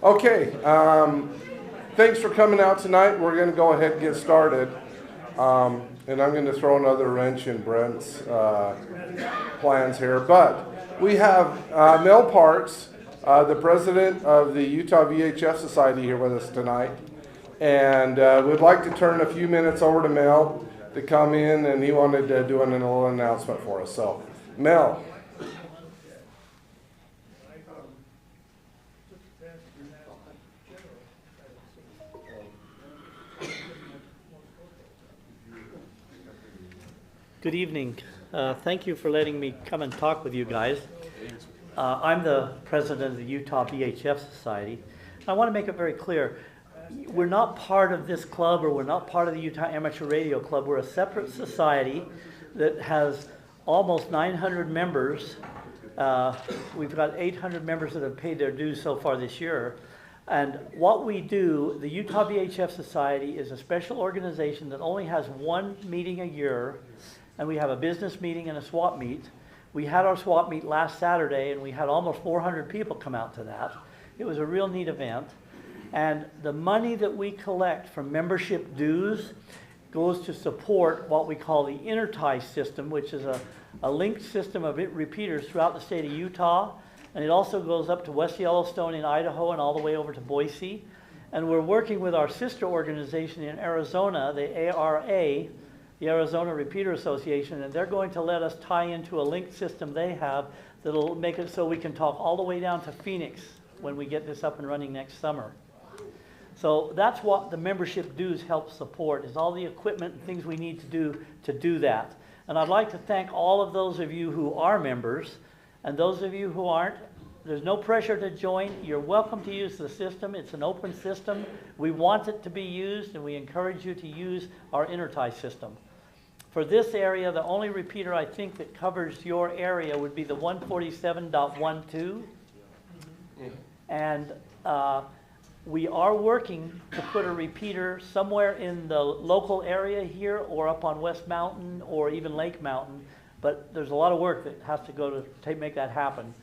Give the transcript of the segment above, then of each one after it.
Okay, thanks for coming out tonight. We're going to go ahead and get started. And I'm going to throw another wrench in Brent's plans here. But we have Mel Parks, the president of the Utah VHF Society, here with us tonight. And we'd like to turn a few minutes over to Mel to come in, and he wanted to do a little announcement for us. So, Mel. Good evening. Thank you for letting me come and talk with you guys. I'm the president of the Utah VHF Society. I want to make it very clear, we're not part of this club, or we're not part of the Utah Amateur Radio Club. We're a separate society that has almost 900 members. We've got 800 members that have paid their dues so far this year. And what we do, the Utah VHF Society is a special organization that only has one meeting a year. And we have a business meeting and a swap meet. We had our swap meet last Saturday, and we had almost 400 people come out to that. It was a real neat event. And the money that we collect from membership dues goes to support what we call the intertie system, which is a linked system of repeaters throughout the state of Utah. And it also goes up to West Yellowstone in Idaho and all the way over to Boise. And we're working with our sister organization in Arizona, the ARA, the Arizona Repeater Association, and they're going to let us tie into a linked system they have that'll make it so we can talk all the way down to Phoenix when we get this up and running next summer. So that's what the membership dues help support, is all the equipment and things we need to do that. And I'd like to thank all of those of you who are members, and those of you who aren't, there's no pressure to join. You're welcome to use the system. It's an open system. We want it to be used, and we encourage you to use our intertie system. For this area, the only repeater I think that covers your area would be the 147.12. And we are working to put a repeater somewhere in the local area here, or up on West Mountain, or even Lake Mountain. But there's a lot of work that has to go to make that happen.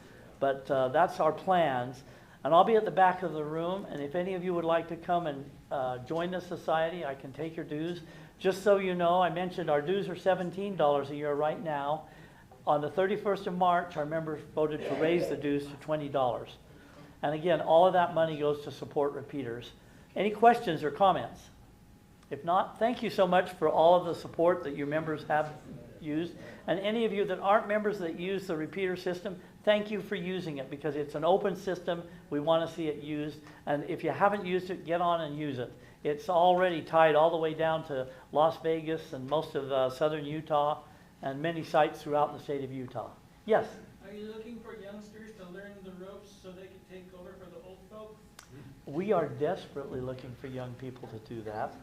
But that's our plans. And I'll be at the back of the room, and if any of you would like to come and join the society, I can take your dues. Just so you know, I mentioned our dues are $17 a year right now. On the 31st of March, our members voted to raise the dues to $20. And again, all of that money goes to support repeaters. Any questions or comments? If not, thank you so much for all of the support that your members have used. And any of you that aren't members that use the repeater system, thank you for using it, because it's an open system. We want to see it used. And if you haven't used it, get on and use it. It's already tied all the way down to Las Vegas and most of southern Utah and many sites throughout the state of Utah. Yes? Are you looking for youngsters to learn the ropes so they can take over for the old folk? We are desperately looking for young people to do that.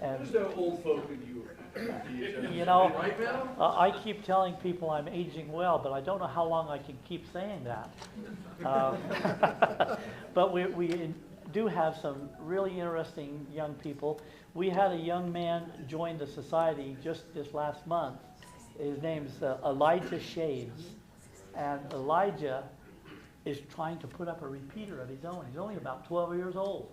And there's no old folk in you. You know, I keep telling people I'm aging well, but I don't know how long I can keep saying that. But we do have some really interesting young people. We had a young man join the society just this last month. His name's Elijah Shades. And Elijah is trying to put up a repeater of his own. He's only about 12 years old.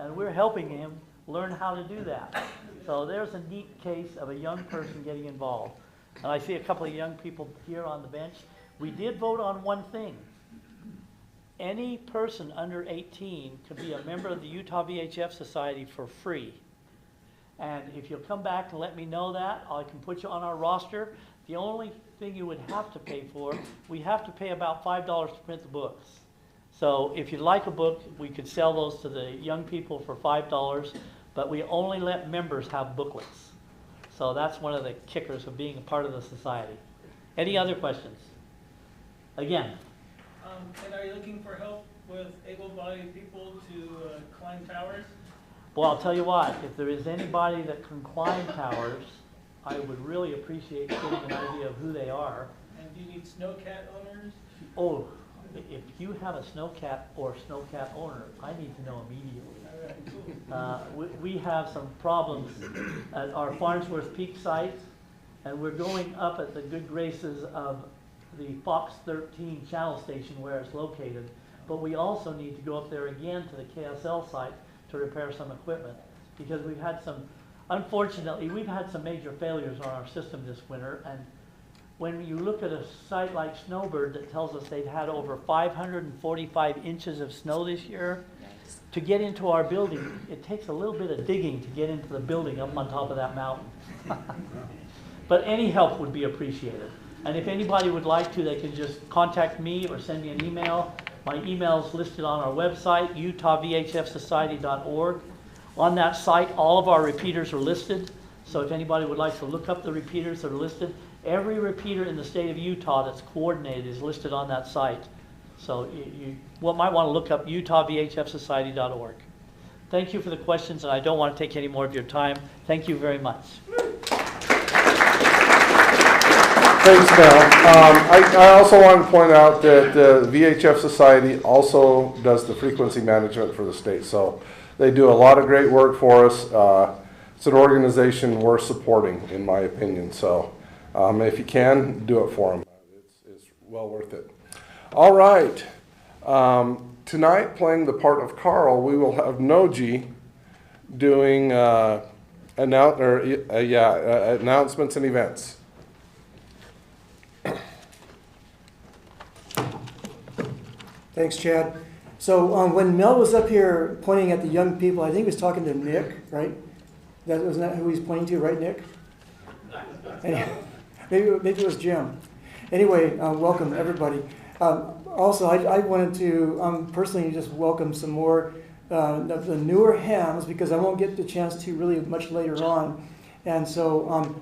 And we're helping him learn how to do that. So there's a neat case of a young person getting involved. And I see a couple of young people here on the bench. We did vote on one thing. Any person under 18 could be a member of the Utah VHF Society for free. And if you'll come back and let me know that, I can put you on our roster. The only thing you would have to pay for, we have to pay about $5 to print the books. So if you'd like a book, we could sell those to the young people for $5, but we only let members have booklets. So that's one of the kickers of being a part of the society. Any other questions? Again. And are you looking for help with able-bodied people to climb towers? Well, I'll tell you what, if there is anybody that can climb towers, I would really appreciate getting an idea of who they are. And do you need snowcat owners? Oh, if you have a snowcat or snowcat owner, I need to know immediately. All right, cool. We have some problems at our Farnsworth Peak site, and we're going up at the good graces of the Fox 13 channel station where it's located. but we also need to go up there again to the KSL site to repair some equipment, because we've had some, unfortunately, we've had some major failures on our system this winter, and when you look at a site like Snowbird that tells us they've had over 545 inches of snow this year, to get into our building, it takes a little bit of digging to get into the building up on top of that mountain. But any help would be appreciated. And if anybody would like to, they can just contact me or send me an email. My email is listed on our website, utahvhfsociety.org. On that site, all of our repeaters are listed. So if anybody would like to look up the repeaters that are listed, every repeater in the state of Utah that's coordinated is listed on that site. So you might want to look up utahvhfsociety.org. Thank you for the questions, and I don't want to take any more of your time. Thank you very much. Thanks, Mel. I also want to point out that the VHF Society also does the frequency management for the state. So they do a lot of great work for us. It's an organization worth supporting, in my opinion. So if you can, do it for them. It's well worth it. All right. Tonight, playing the part of Carl, we will have Noji doing announcements and events. Thanks, Chad. So when Mel was up here pointing at the young people, I think he was talking to Nick, right? Wasn't that who he's pointing to, right, Nick? Anyway, maybe it was Jim. Anyway, welcome, everybody. Also, I wanted to personally just welcome some more of the newer hams, because I won't get the chance to really much later on. And so,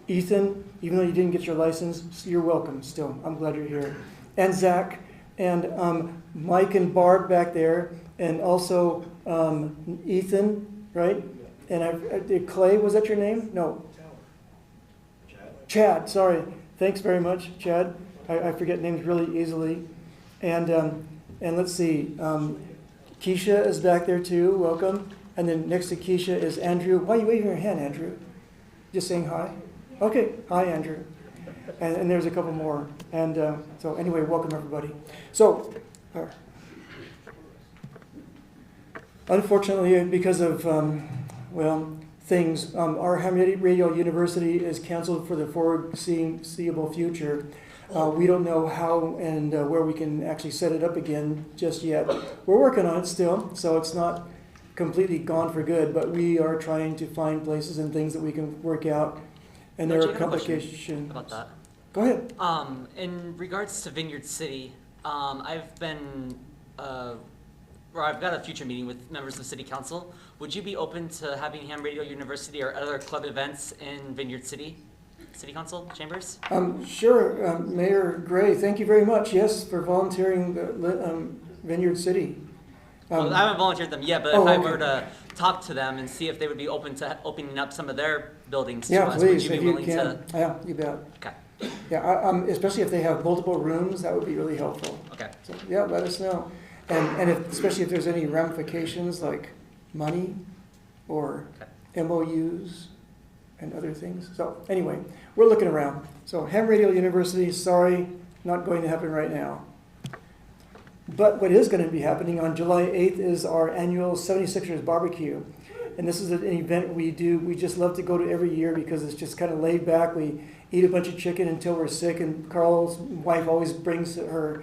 Ethan, even though you didn't get your license, you're welcome still. I'm glad you're here. And Zach, and Mike and Barb back there, and also Ethan, right? And Clay, was that your name? No. Chad, sorry. Thanks very much, Chad. I forget names really easily. And let's see, Keisha is back there too, welcome. And then next to Keisha is Andrew. Why are you waving your hand, Andrew? Just saying hi? Okay, hi, Andrew. And there's a couple more. And so anyway, welcome everybody. So, unfortunately, because of, things, our Ham Radio University is canceled for the foreseeable future. We don't know how and where we can actually set it up again just yet. We're working on it still, so it's not completely gone for good, but we are trying to find places and things that we can work out. And there are complications. About that. Go ahead. In regards to Vineyard City, I've got a future meeting with members of City Council. Would you be open to having Ham Radio University or other club events in Vineyard City Council chambers? Sure, Mayor Gray, thank you very much. Yes, for volunteering Vineyard City. Well, I haven't volunteered them yet, but if I were to talk to them and see if they would be open to opening up some of their buildings to us, please, would you be willing to? Yeah, you bet. Okay. Yeah, especially if they have multiple rooms, that would be really helpful. Okay. So, yeah, let us know. And especially if there's any ramifications like money or MOUs and other things. So anyway, we're looking around. So Ham Radio University, sorry, not going to happen right now. But what is going to be happening on July 8th is our annual 76ers barbecue. And this is an event we do. We just love to go to every year because it's just kind of laid back. We eat a bunch of chicken until we're sick. And Carl's wife always brings her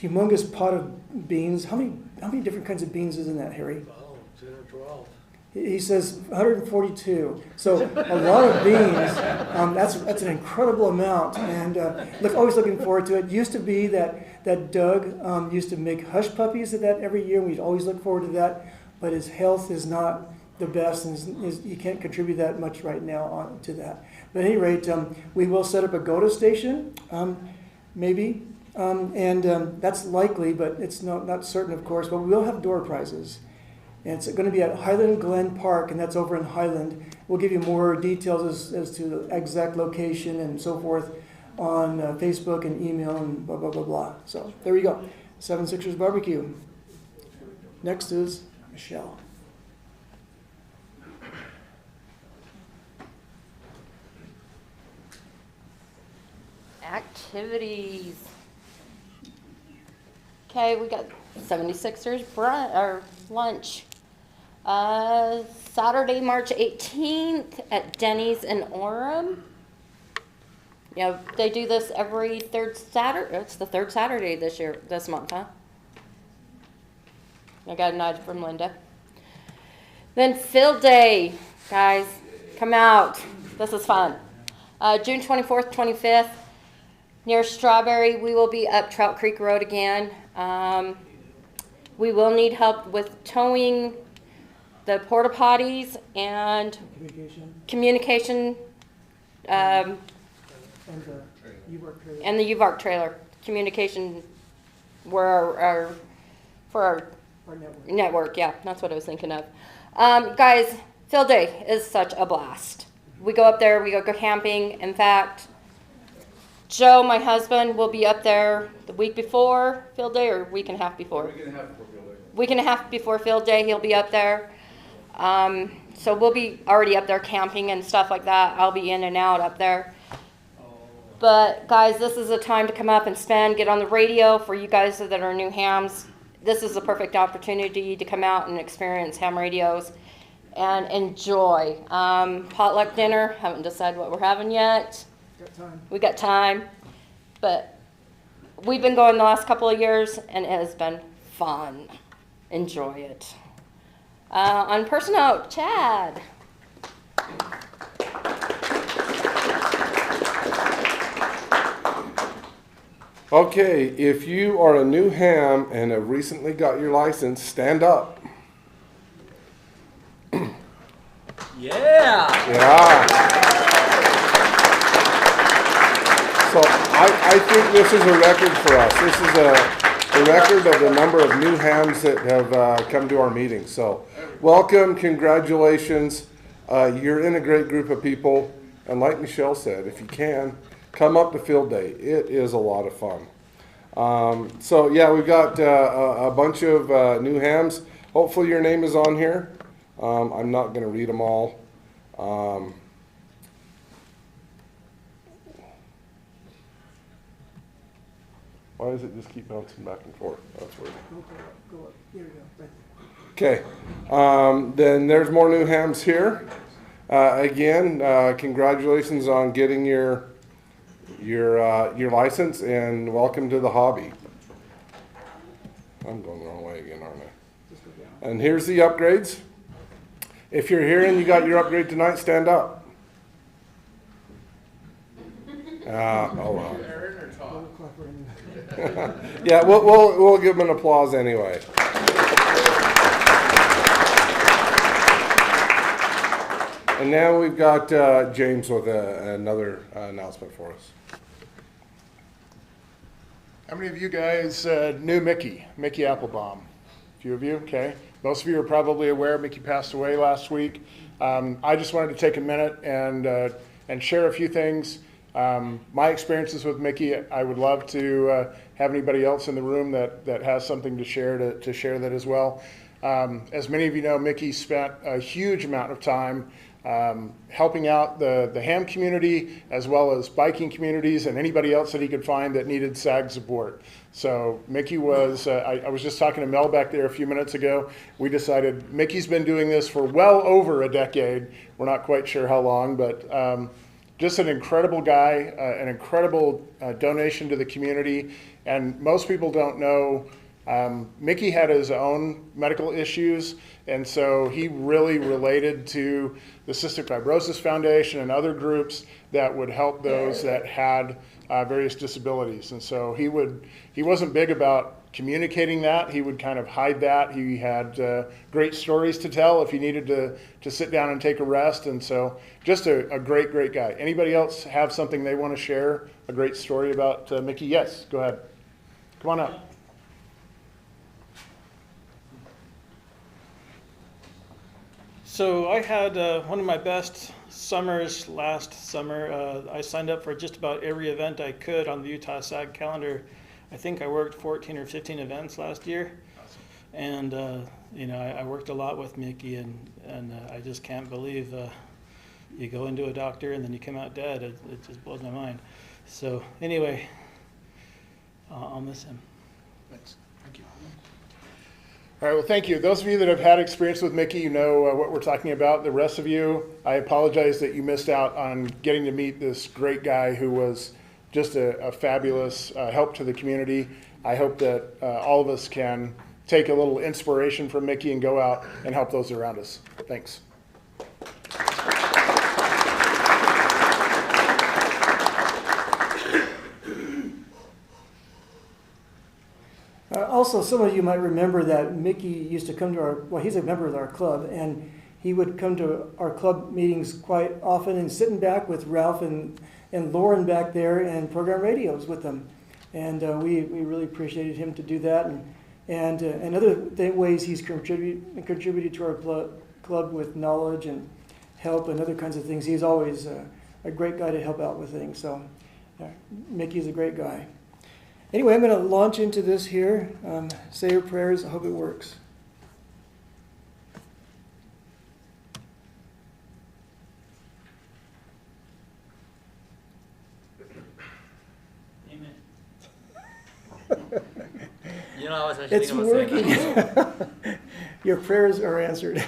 humongous pot of beans. How many different kinds of beans is in that, Harry? 10 or 12. He says 142. So a lot of beans. That's an incredible amount. And always looking forward to it. Used to be that Doug used to make hush puppies at that every year. We'd always look forward to that. But his health is not the best, and he can't contribute that much right now to that. But at any rate, we will set up a GOTA station, maybe. That's likely, but it's not certain, of course. But we will have door prizes. And it's going to be at Highland Glen Park, and that's over in Highland. We'll give you more details as to the exact location and so forth on Facebook and email and blah, blah, blah, blah. So there we go. 76ers barbecue. Next is Michelle. Activities. Okay, we got 76ers brunch or lunch. Saturday, March 18th at Denny's in Orem. Yeah, they do this every third Saturday. It's the third Saturday this month, huh? I got a nod from Linda. Then Field Day, guys, come out. This is fun. June 24th, 25th, near Strawberry, we will be up Trout Creek Road again. We will need help with towing the porta potties and communication And the UVARC trailer. and the UVARC trailer. Communication for our Our network. network, yeah, that's what I was thinking of. Guys, Field Day is such a blast. We go up there, we go camping. In fact, Joe, my husband, will be up there the week before Field Day or week and a half before. Week and a half before Field Day, he'll be up there. So we'll be already up there camping and stuff like that. I'll be in and out up there. But guys, this is a time to come up and get on the radio for you guys that are new hams. This is a perfect opportunity to come out and experience ham radios and enjoy. Potluck dinner, haven't decided what we're having yet. Got time. We got time, but we've been going the last couple of years and it has been fun. Enjoy it. On personal note, Chad. Okay, if you are a new ham and have recently got your license, stand up. Yeah. Yeah. So I think this is a record for us. This is a record of the number of new hams that have come to our meeting. So welcome, congratulations. You're in a great group of people. And like Michelle said, if you can, come up to Field Day. It is a lot of fun. So yeah, we've got a bunch of new hams. Hopefully your name is on here. I'm not going to read them all. Why does it just keep bouncing back and forth? That's weird. Go up. Here we go. Right there. Okay, then there's more new hams here. Again, congratulations on getting your license and welcome to the hobby. I'm going the wrong way again, aren't I? And here's the upgrades. If you're here and you got your upgrade tonight, stand up. Oh well. Yeah, we'll give them an applause anyway. And now we've got James with another announcement for us. How many of you guys knew Mickey Applebaum? A few of you, okay. Most of you are probably aware Mickey passed away last week. I just wanted to take a minute and share a few things. My experiences with Mickey, I would love to have anybody else in the room that has something to share to share that as well. As many of you know, Mickey spent a huge amount of time helping out the ham community as well as biking communities and anybody else that he could find that needed SAG support. So Mickey was, I was just talking to Mel back there a few minutes ago. We decided Mickey's been doing this for well over a decade. We're not quite sure how long, but just an incredible guy, an incredible donation to the community. And most people don't know Mickey had his own medical issues, and so he really related to the Cystic Fibrosis Foundation and other groups that would help those that had various disabilities. And so he wasn't big about communicating that. He would kind of hide that. He had great stories to tell if he needed to sit down and take a rest. And so just a great, great guy. Anybody else have something they want to share, a great story about Mickey? Yes, go ahead. Come on up. So I had one of my best summers last summer. I signed up for just about every event I could on the Utah SAG calendar. I think I worked 14 or 15 events last year. And, I worked a lot with Mickey, and I just can't believe you go into a doctor and then you come out dead. It just blows my mind. So anyway, I'll miss him. Thanks. All right, well, thank you. Those of you that have had experience with Mickey, you know what we're talking about. The rest of you, I apologize that you missed out on getting to meet this great guy who was just a fabulous help to the community. I hope that all of us can take a little inspiration from Mickey and go out and help those around us. Thanks. Also, some of you might remember that Mickey used to come to well, he's a member of our club, and he would come to our club meetings quite often and sitting back with Ralph and Lauren back there and program radios with them. And we really appreciated him to do that. And other ways he's contributed to our club with knowledge and help and other kinds of things. He's always a great guy to help out with things. So Mickey's a great guy. Anyway, I'm going to launch into this here. Say your prayers. I hope it works. Amen. You know, I was actually It's thinking about saying that. working. Your prayers are answered.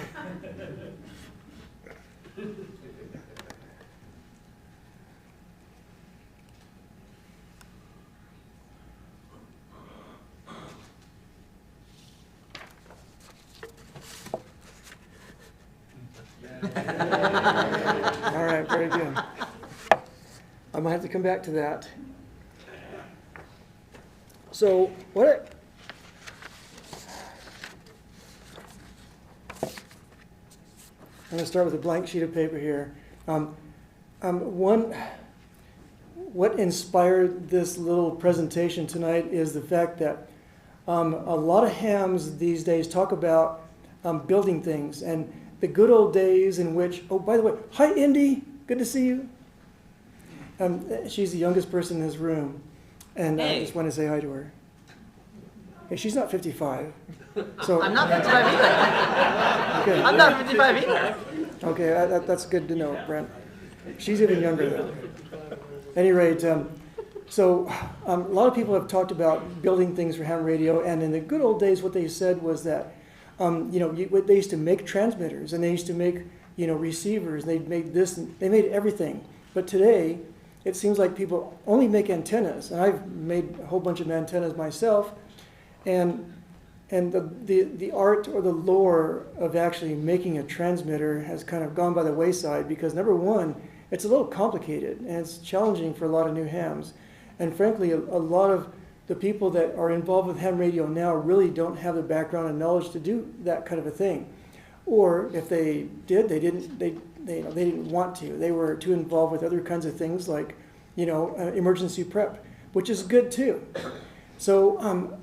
All right, very good. I might have to come back to that. So what I'm going to start with a blank sheet of paper here. What inspired this little presentation tonight is the fact that a lot of hams these days talk about building things and the good old days in which, oh, by the way, hi, Indy, good to see you. She's the youngest person in this room, and I just want to say hi to her. Hey, she's not 55. So I'm not 55 either. okay, I'm not 55 either. okay, that's good to know, Brent. She's even younger though. At any rate, so a lot of people have talked about building things for ham radio, and in the good old days, what they said was that they used to make transmitters, and they used to make receivers. They made this, and they made everything. But today, it seems like people only make antennas, and I've made a whole bunch of antennas myself, and the art or the lore of actually making a transmitter has kind of gone by the wayside because, number one, it's a little complicated and it's challenging for a lot of new hams. And frankly, a lot of the people that are involved with ham radio now really don't have the background and knowledge to do that kind of a thing. Or if they did, they didn't want to. They were too involved with other kinds of things like, emergency prep, which is good too. So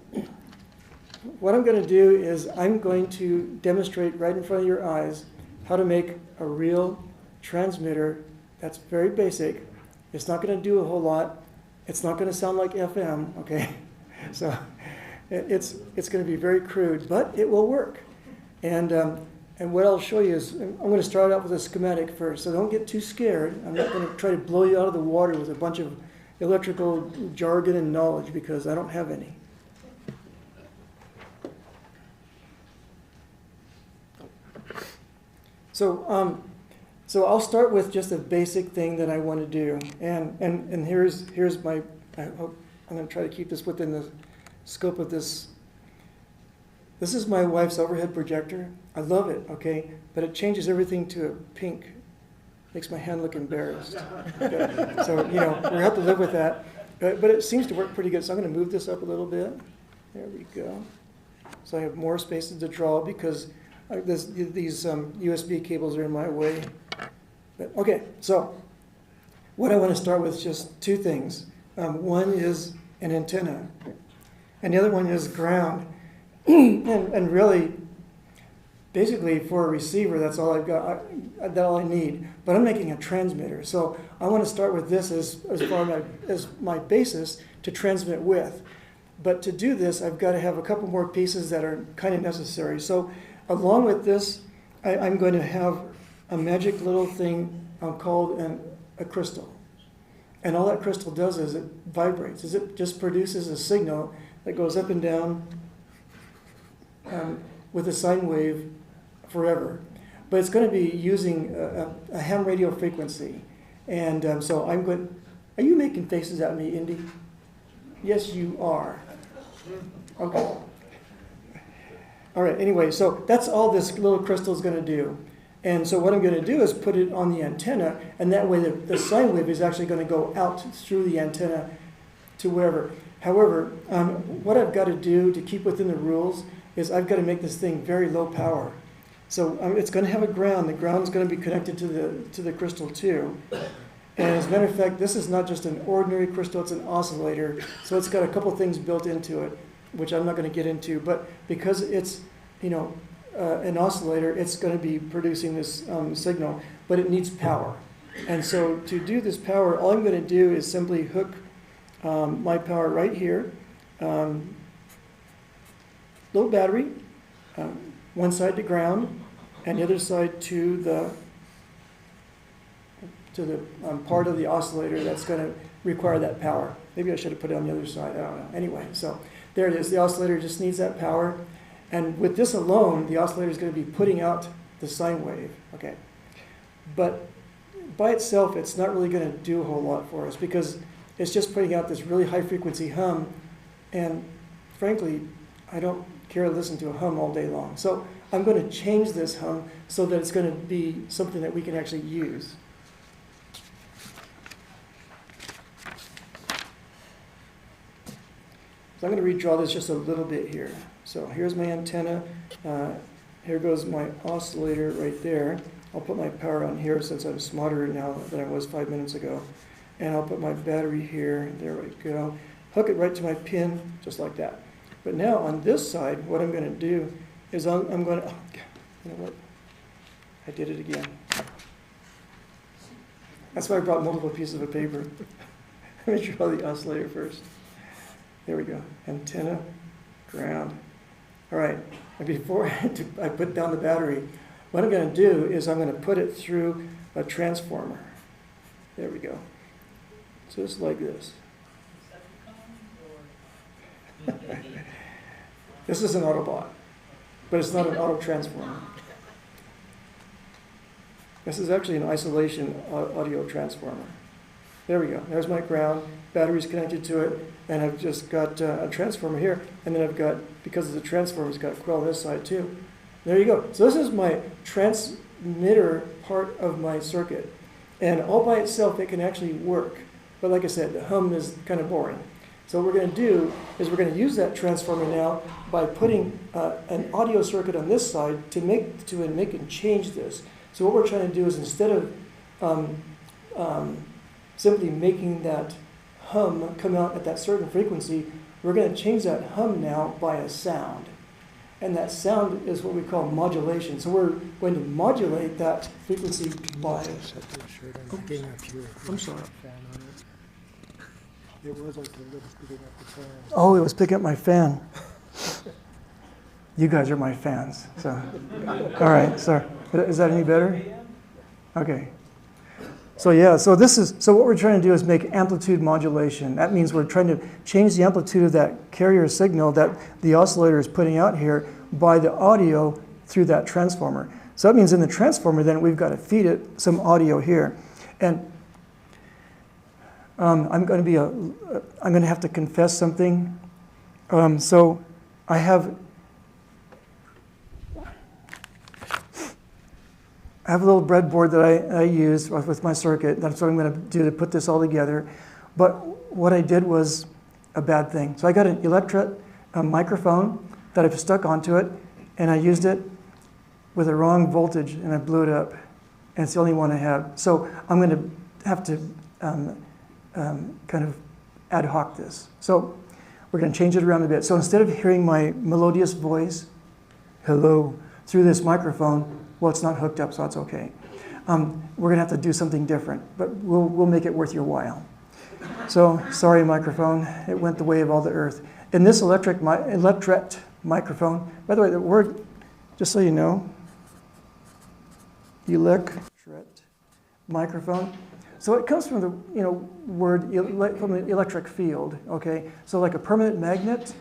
what I'm going to do is I'm going to demonstrate right in front of your eyes how to make a real transmitter that's very basic. It's not going to do a whole lot. It's not going to sound like FM, okay? So it's going to be very crude, but it will work. And what I'll show you is, I'm going to start out with a schematic first, so don't get too scared. I'm not going to try to blow you out of the water with a bunch of electrical jargon and knowledge because I don't have any. So I'll start with just a basic thing that I want to do, and here's my. I hope I'm going to try to keep this within the scope of this. This is my wife's overhead projector. I love it, okay, but it changes everything to a pink. Makes my hand look embarrassed. Okay. So we have to live with that, but it seems to work pretty good. So I'm going to move this up a little bit. There we go. So I have more spaces to draw because these USB cables are in my way. But, okay, so what I want to start with is just two things. One is an antenna, and the other one is ground. and really, basically for a receiver, that's all I've got. That's all I need. But I'm making a transmitter, so I want to start with this as my basis to transmit with. But to do this, I've got to have a couple more pieces that are kind of necessary. So along with this, I'm going to have a magic little thing called a crystal. And all that crystal does is it vibrates. It just produces a signal that goes up and down with a sine wave forever. But it's going to be using a ham radio frequency. And so I'm going, are you making faces at me, Indy? Yes, you are. Okay. All right, anyway, so that's all this little crystal is going to do. And so what I'm going to do is put it on the antenna, and that way the sine wave is actually going to go out through the antenna to wherever. However, what I've got to do to keep within the rules is I've got to make this thing very low power. So it's going to have a ground. The ground is going to be connected to the crystal too. And as a matter of fact, this is not just an ordinary crystal, it's an oscillator. So it's got a couple things built into it, which I'm not going to get into. But because it's, an oscillator, it's going to be producing this signal, but it needs power. And so to do this power, all I'm going to do is simply hook my power right here. Little battery, one side to ground, and the other side to the part of the oscillator that's going to require that power. Maybe I should have put it on the other side. I don't know. Anyway, so there it is. The oscillator just needs that power. And with this alone, the oscillator is going to be putting out the sine wave. Okay. But by itself, it's not really going to do a whole lot for us because it's just putting out this really high frequency hum. And frankly, I don't care to listen to a hum all day long. So I'm going to change this hum so that it's going to be something that we can actually use. So I'm going to redraw this just a little bit here. So here's my antenna. Here goes my oscillator right there. I'll put my power on here since I'm smarter now than I was 5 minutes ago. And I'll put my battery here. There we go. Hook it right to my pin, just like that. But now on this side, what I'm going to do is I'm going to, you know what? I did it again. That's why I brought multiple pieces of paper. Let me draw the oscillator first. There we go. Antenna, ground. All right. And before I put down the battery, what I'm going to do is I'm going to put it through a transformer. There we go. Just like this. This is an Autobot, but it's not an auto transformer. This is actually an isolation audio transformer. There we go. There's my ground. Battery's connected to it, and I've just got a transformer here, and then I've got, because of the transformer, it's got a coil on this side too. There you go. So this is my transmitter part of my circuit, and all by itself it can actually work. But like I said, the hum is kind of boring. So what we're going to do is we're going to use that transformer now by putting an audio circuit on this side to make and change this. So what we're trying to do is instead of simply making that hum come out at that certain frequency, we're going to change that hum now by a sound. And that sound is what we call modulation. So we're going to modulate that frequency by... I'm sorry. It was like it was picking up the fan. Oh, it was picking up my fan. You guys are my fans. So, all right. Sorry. Is that any better? Okay. So yeah. So what we're trying to do is make amplitude modulation. That means we're trying to change the amplitude of that carrier signal that the oscillator is putting out here by the audio through that transformer. So that means in the transformer, then we've got to feed it some audio here, and I'm going to have to confess something. So I have a little breadboard that I use with my circuit. That's what I'm going to do to put this all together. But what I did was a bad thing. So I got an electret microphone that I've stuck onto it, and I used it with the wrong voltage, and I blew it up. And it's the only one I have. So I'm going to have to kind of ad hoc this. So we're going to change it around a bit. So instead of hearing my melodious voice, hello, through this microphone, well, it's not hooked up, so that's okay. We're going to have to do something different, but we'll make it worth your while. So sorry, microphone, it went the way of all the earth. In this electret microphone, by the way, the word, just so you know, electret microphone. So it comes from the word from the electric field. Okay, so like a permanent magnet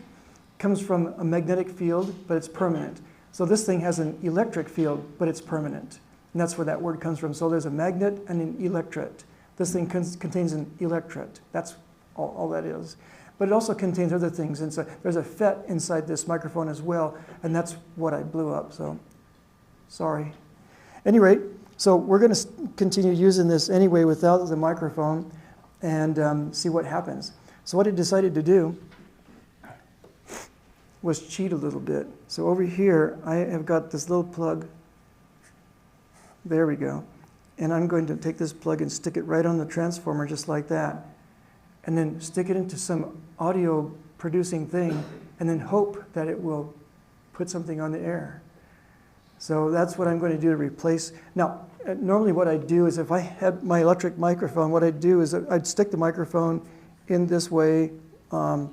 comes from a magnetic field, but it's permanent. So this thing has an electric field, but it's permanent. And that's where that word comes from. So there's a magnet and an electret. This thing contains an electret. That's all that is. But it also contains other things. And so there's a FET inside this microphone as well, and that's what I blew up, so sorry. Any rate, so we're going to continue using this anyway without the microphone and see what happens. So what I decided to do was cheat a little bit. So over here, I have got this little plug. There we go. And I'm going to take this plug and stick it right on the transformer just like that. And then stick it into some audio producing thing and then hope that it will put something on the air. So that's what I'm going to do to replace. Now, normally what I do is if I had my electric microphone, what I'd do is I'd stick the microphone in this way and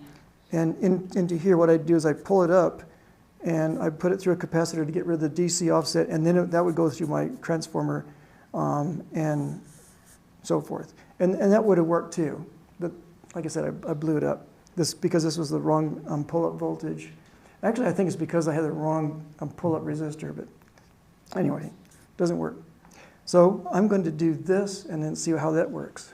into here. What I'd do is I'd pull it up and I put it through a capacitor to get rid of the DC offset, and then that would go through my transformer and so forth. And that would have worked too. But like I said, I blew it up because this was the wrong pull-up voltage. Actually, I think it's because I had the wrong pull-up resistor, but anyway, it doesn't work. So I'm going to do this and then see how that works.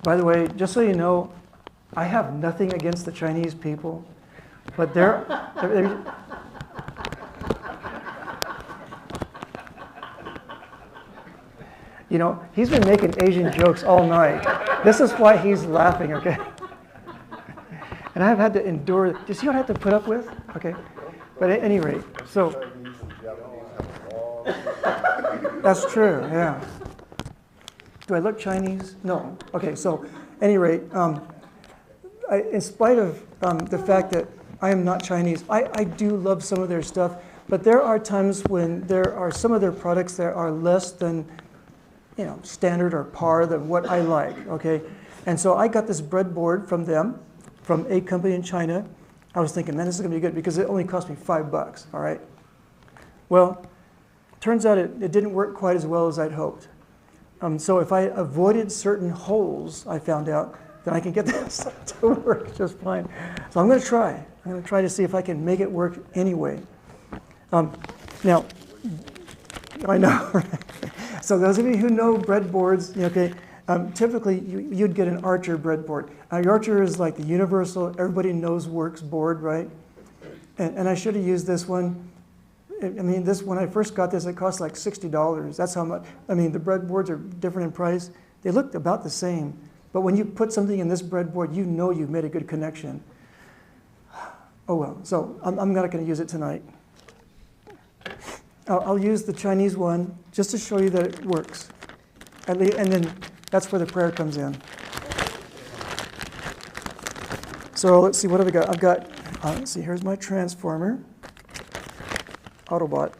By the way, just so you know, I have nothing against the Chinese people, but they're you know, he's been making Asian jokes all night. This is why he's laughing, okay? And I've had to endure, do you see what I have to put up with? Okay, but at any rate, so. That's true, yeah. Do I look Chinese? No. Okay, so at any rate, in spite of the fact that I am not Chinese, I do love some of their stuff, but there are times when there are some of their products that are less than, you know, standard or par than what I like, okay? And so I got this breadboard from them, from a company in China. I was thinking, man, this is gonna be good because it only cost me $5, all right? Well, turns out it didn't work quite as well as I'd hoped. So if I avoided certain holes, I found out, then I can get this to work just fine. So I'm gonna try. I'm gonna try to see if I can make it work anyway. Now, I know, right? So those of you who know breadboards, okay, typically you'd get an Archer breadboard. Your Archer is like the universal, everybody knows works board, right? And I should have used this one. I mean, when I first got this, it cost like $60. That's how much, I mean, the breadboards are different in price. They looked about the same. But when you put something in this breadboard, you know you've made a good connection. Oh well, so I'm not going to use it tonight. I'll use the Chinese one just to show you that it works. And then that's where the prayer comes in. So let's see, what have I got? I've got, let's see, here's my transformer. Autobot.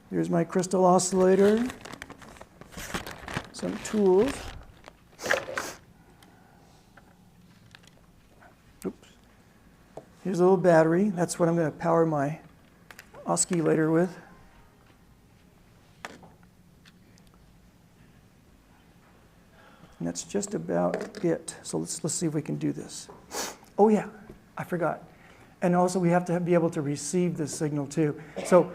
Here's my crystal oscillator. Some tools. Oops. Here's a little battery. That's what I'm going to power my oscillator with. And that's just about it. So let's see if we can do this. Oh yeah, I forgot. And also we have to be able to receive this signal too. So,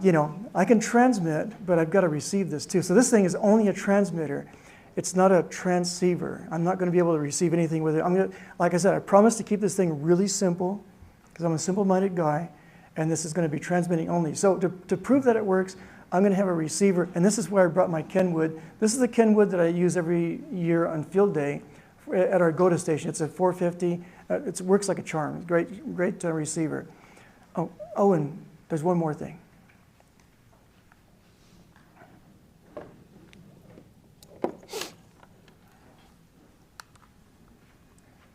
you know, I can transmit, but I've got to receive this too. So this thing is only a transmitter. It's not a transceiver. I'm not going to be able to receive anything with it. Like I said, I promise to keep this thing really simple because I'm a simple-minded guy, and this is going to be transmitting only. So to prove that it works, I'm going to have a receiver, and this is where I brought my Kenwood. This is the Kenwood that I use every year on field day at our GOTA station. It's a 450. It works like a charm. Great receiver. Oh, and there's one more thing.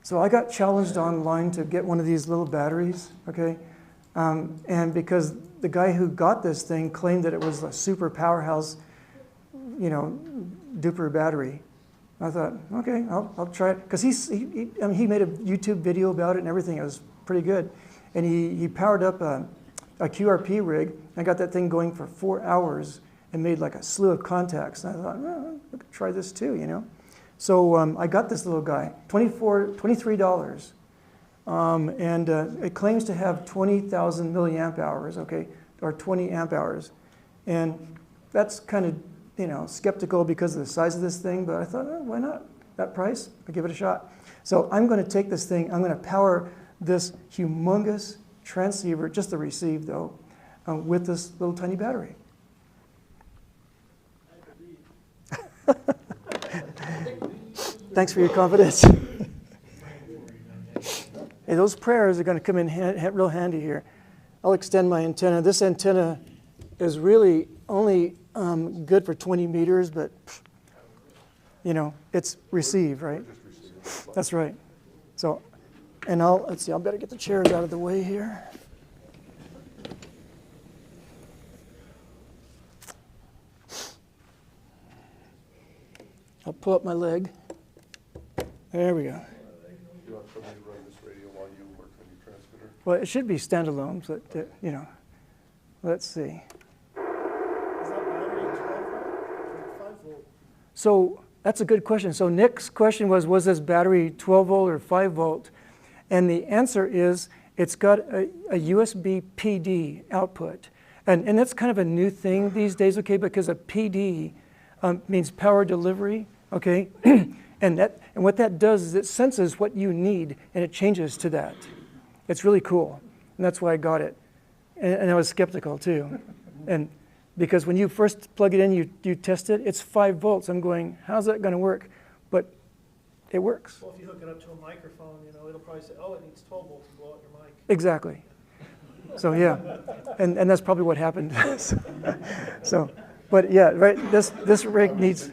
So I got challenged online to get one of these little batteries, okay? And because the guy who got this thing claimed that it was a super powerhouse, you know, duper battery. I thought, okay, I'll try it. Because he made a YouTube video about it and everything. It was pretty good. and he powered up a QRP rig. I got that thing going for 4 hours and made like a slew of contacts. And I thought, well, I could try this too, you know. So I got this little guy, $23, and it claims to have 20,000 milliamp hours, okay, or 20 amp hours, and that's kind of, you know, skeptical because of the size of this thing. But I thought, oh, why not? That price, I'll give it a shot. So I'm going to take this thing. I'm going to power this humongous transceiver, just the receive though, with this little tiny battery. Thanks for your confidence. Hey, those prayers are going to come in real handy here. I'll extend my antenna. This antenna is really only good for 20 meters, but you know, it's receive, right? That's right. So, and let's see, I'll better get the chairs out of the way here. I'll pull up my leg. There we go. You want somebody to run this radio while you work on your transmitter? Well, it should be standalone, so that, you know. Let's see. Is that battery 12 volt or 5 volt? So that's a good question. So Nick's question was this battery 12 volt or 5 volt? And the answer is it's got a USB PD output. And that's kind of a new thing these days, okay, because a PD means power delivery, okay? And what that does is it senses what you need and it changes to that. It's really cool. And that's why I got it. And I was skeptical too. And because when you first plug it in, you test it, it's 5 volts. I'm going, how's that going to work? But it works. Well, if you hook it up to a microphone, you know, it'll probably say, oh, it needs 12 volts to blow out your mic. Exactly. So yeah, and that's probably what happened. So, but yeah, right. This rig needs.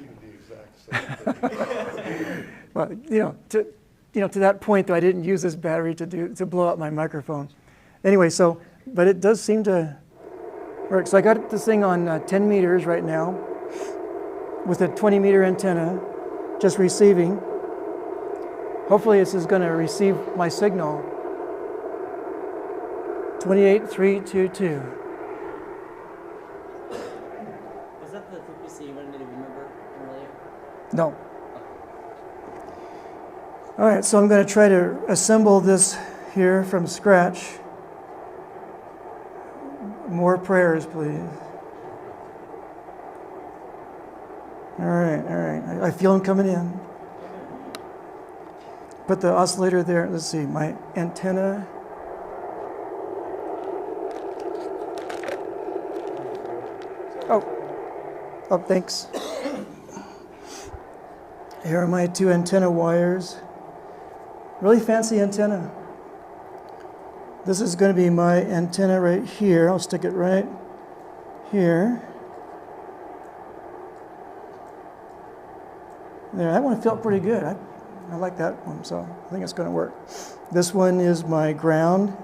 Well, to that point though, I didn't use this battery to blow out my microphone. Anyway, so but it does seem to work. So I got this thing on 10 meters right now, with a 20 meter antenna, just receiving. Hopefully, this is going to receive my signal. 28322. Was that the frequency you wanted me to remember earlier? No. All right, so I'm going to try to assemble this here from scratch. More prayers, please. All right. I feel them coming in. Put the oscillator there. Let's see, my antenna. Oh, thanks. Here are my 2 antenna wires. Really fancy antenna. This is going to be my antenna right here. I'll stick it right here. There, that one felt pretty good. I like that one, so I think it's going to work. This one is my ground.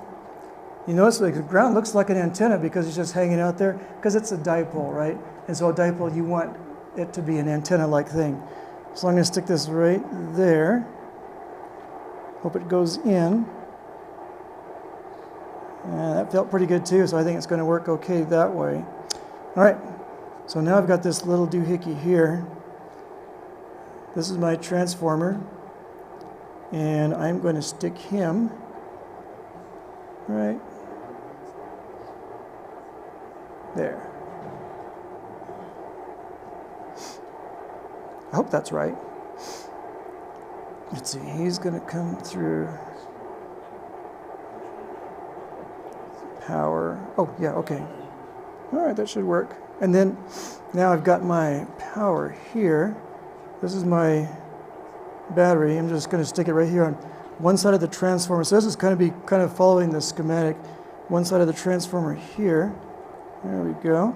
You notice the ground looks like an antenna because it's just hanging out there, because it's a dipole, right? And so a dipole, you want it to be an antenna-like thing. So I'm going to stick this right there. Hope it goes in. That felt pretty good too, so I think it's going to work okay that way. All right, so now I've got this little doohickey here. This is my transformer, and I'm going to stick him right there. I hope that's right. Let's see, he's going to come through power. Oh, yeah, okay. All right, that should work. And then now I've got my power here. This is my battery. I'm just going to stick it right here on one side of the transformer. So this is going to be kind of following the schematic. One side of the transformer here. There we go.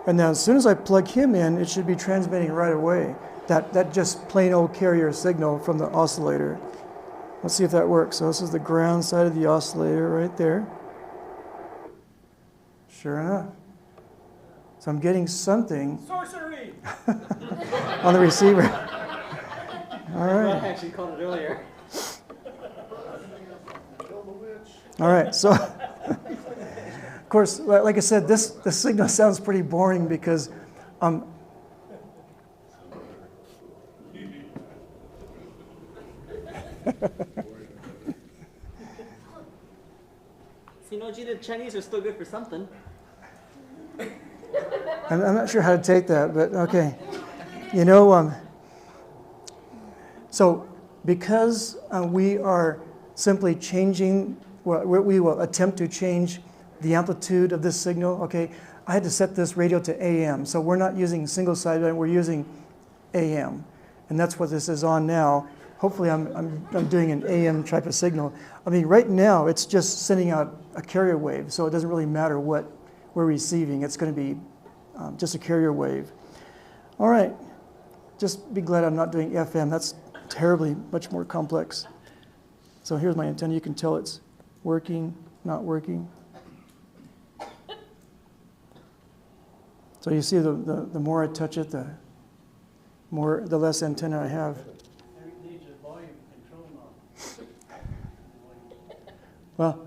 And now as soon as I plug him in, it should be transmitting right away. That just plain old carrier signal from the oscillator. Let's see if that works. So this is the ground side of the oscillator right there. Sure enough. So I'm getting something Sorcery! on the receiver. All I right. actually called it earlier. Kill the witch. All right, so of course, like I said, the signal sounds pretty boring because See, Noji, the Chinese are still good for something. I'm not sure how to take that, but okay. You know, so because we are simply changing, well, we will attempt to change the amplitude of this signal, okay, I had to set this radio to AM. So we're not using single sideband, we're using AM. And that's what this is on now. Hopefully I'm doing an AM type of signal. I mean, right now it's just sending out a carrier wave, so it doesn't really matter what we're receiving. It's going to be just a carrier wave. All right, just be glad I'm not doing FM. That's terribly much more complex. So here's my antenna. You can tell it's working, not working. So you see the more I touch it, the less antenna I have. Well,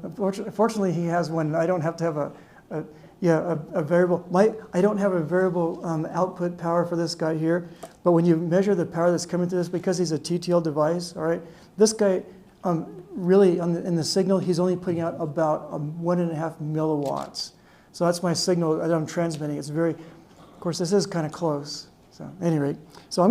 fortunately, he has one. I don't have to have a variable. I don't have a variable output power for this guy here. But when you measure the power that's coming through this, because he's a TTL device, all right, this guy really in the signal, he's only putting out about 1.5 milliwatts. So that's my signal that I'm transmitting. It's very, of course, this is kind of close. So at any rate, so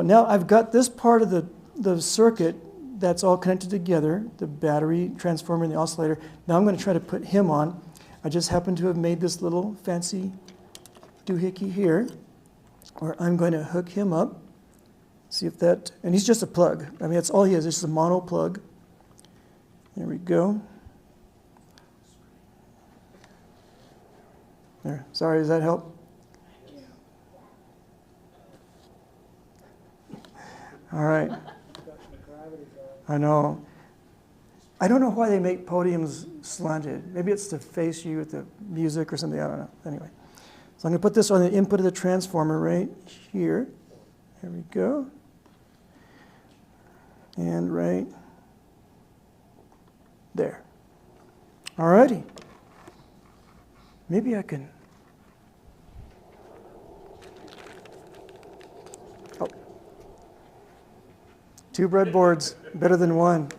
now I've got this part of the circuit that's all connected together, the battery, transformer, and the oscillator. Now I'm going to try to put him on. I just happen to have made this little fancy doohickey here, where I'm going to hook him up, see if that, and he's just a plug. I mean, that's all he is, it's just a mono plug. There we go. There, sorry, does that help? All right. I know. I don't know why they make podiums slanted. Maybe it's to face you with the music or something. I don't know. Anyway, so I'm going to put this on the input of the transformer right here. There we go. And right there. All righty. Maybe I can. Oh. 2 breadboards, better than 1.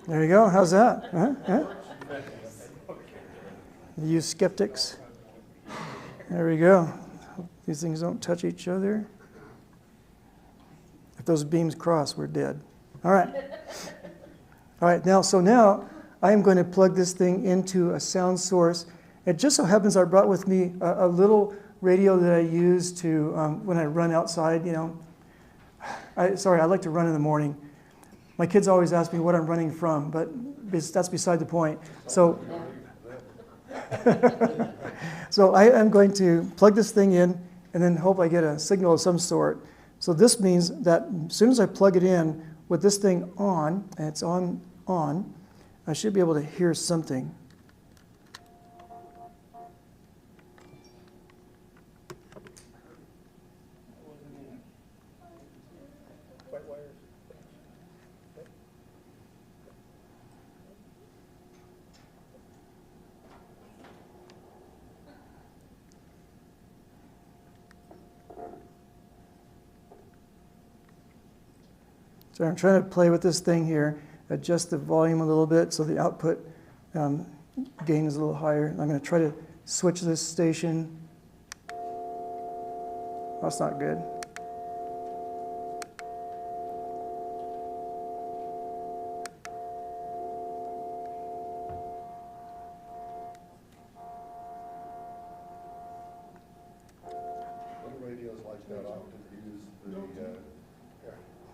There you go. How's that? Huh? You skeptics. There we go. These things don't touch each other. If those beams cross, we're dead. All right. All right. Now I am going to plug this thing into a sound source. It just so happens I brought with me a little radio that I use to when I run outside. You know, I like to run in the morning. My kids always ask me what I'm running from, but that's beside the point. So, so I am going to plug this thing in and then hope I get a signal of some sort. So this means that as soon as I plug it in with this thing on, and it's on, I should be able to hear something. So I'm trying to play with this thing here, adjust the volume a little bit so the output gain is a little higher. I'm going to try to switch this station. That's not good. Radios like that often use the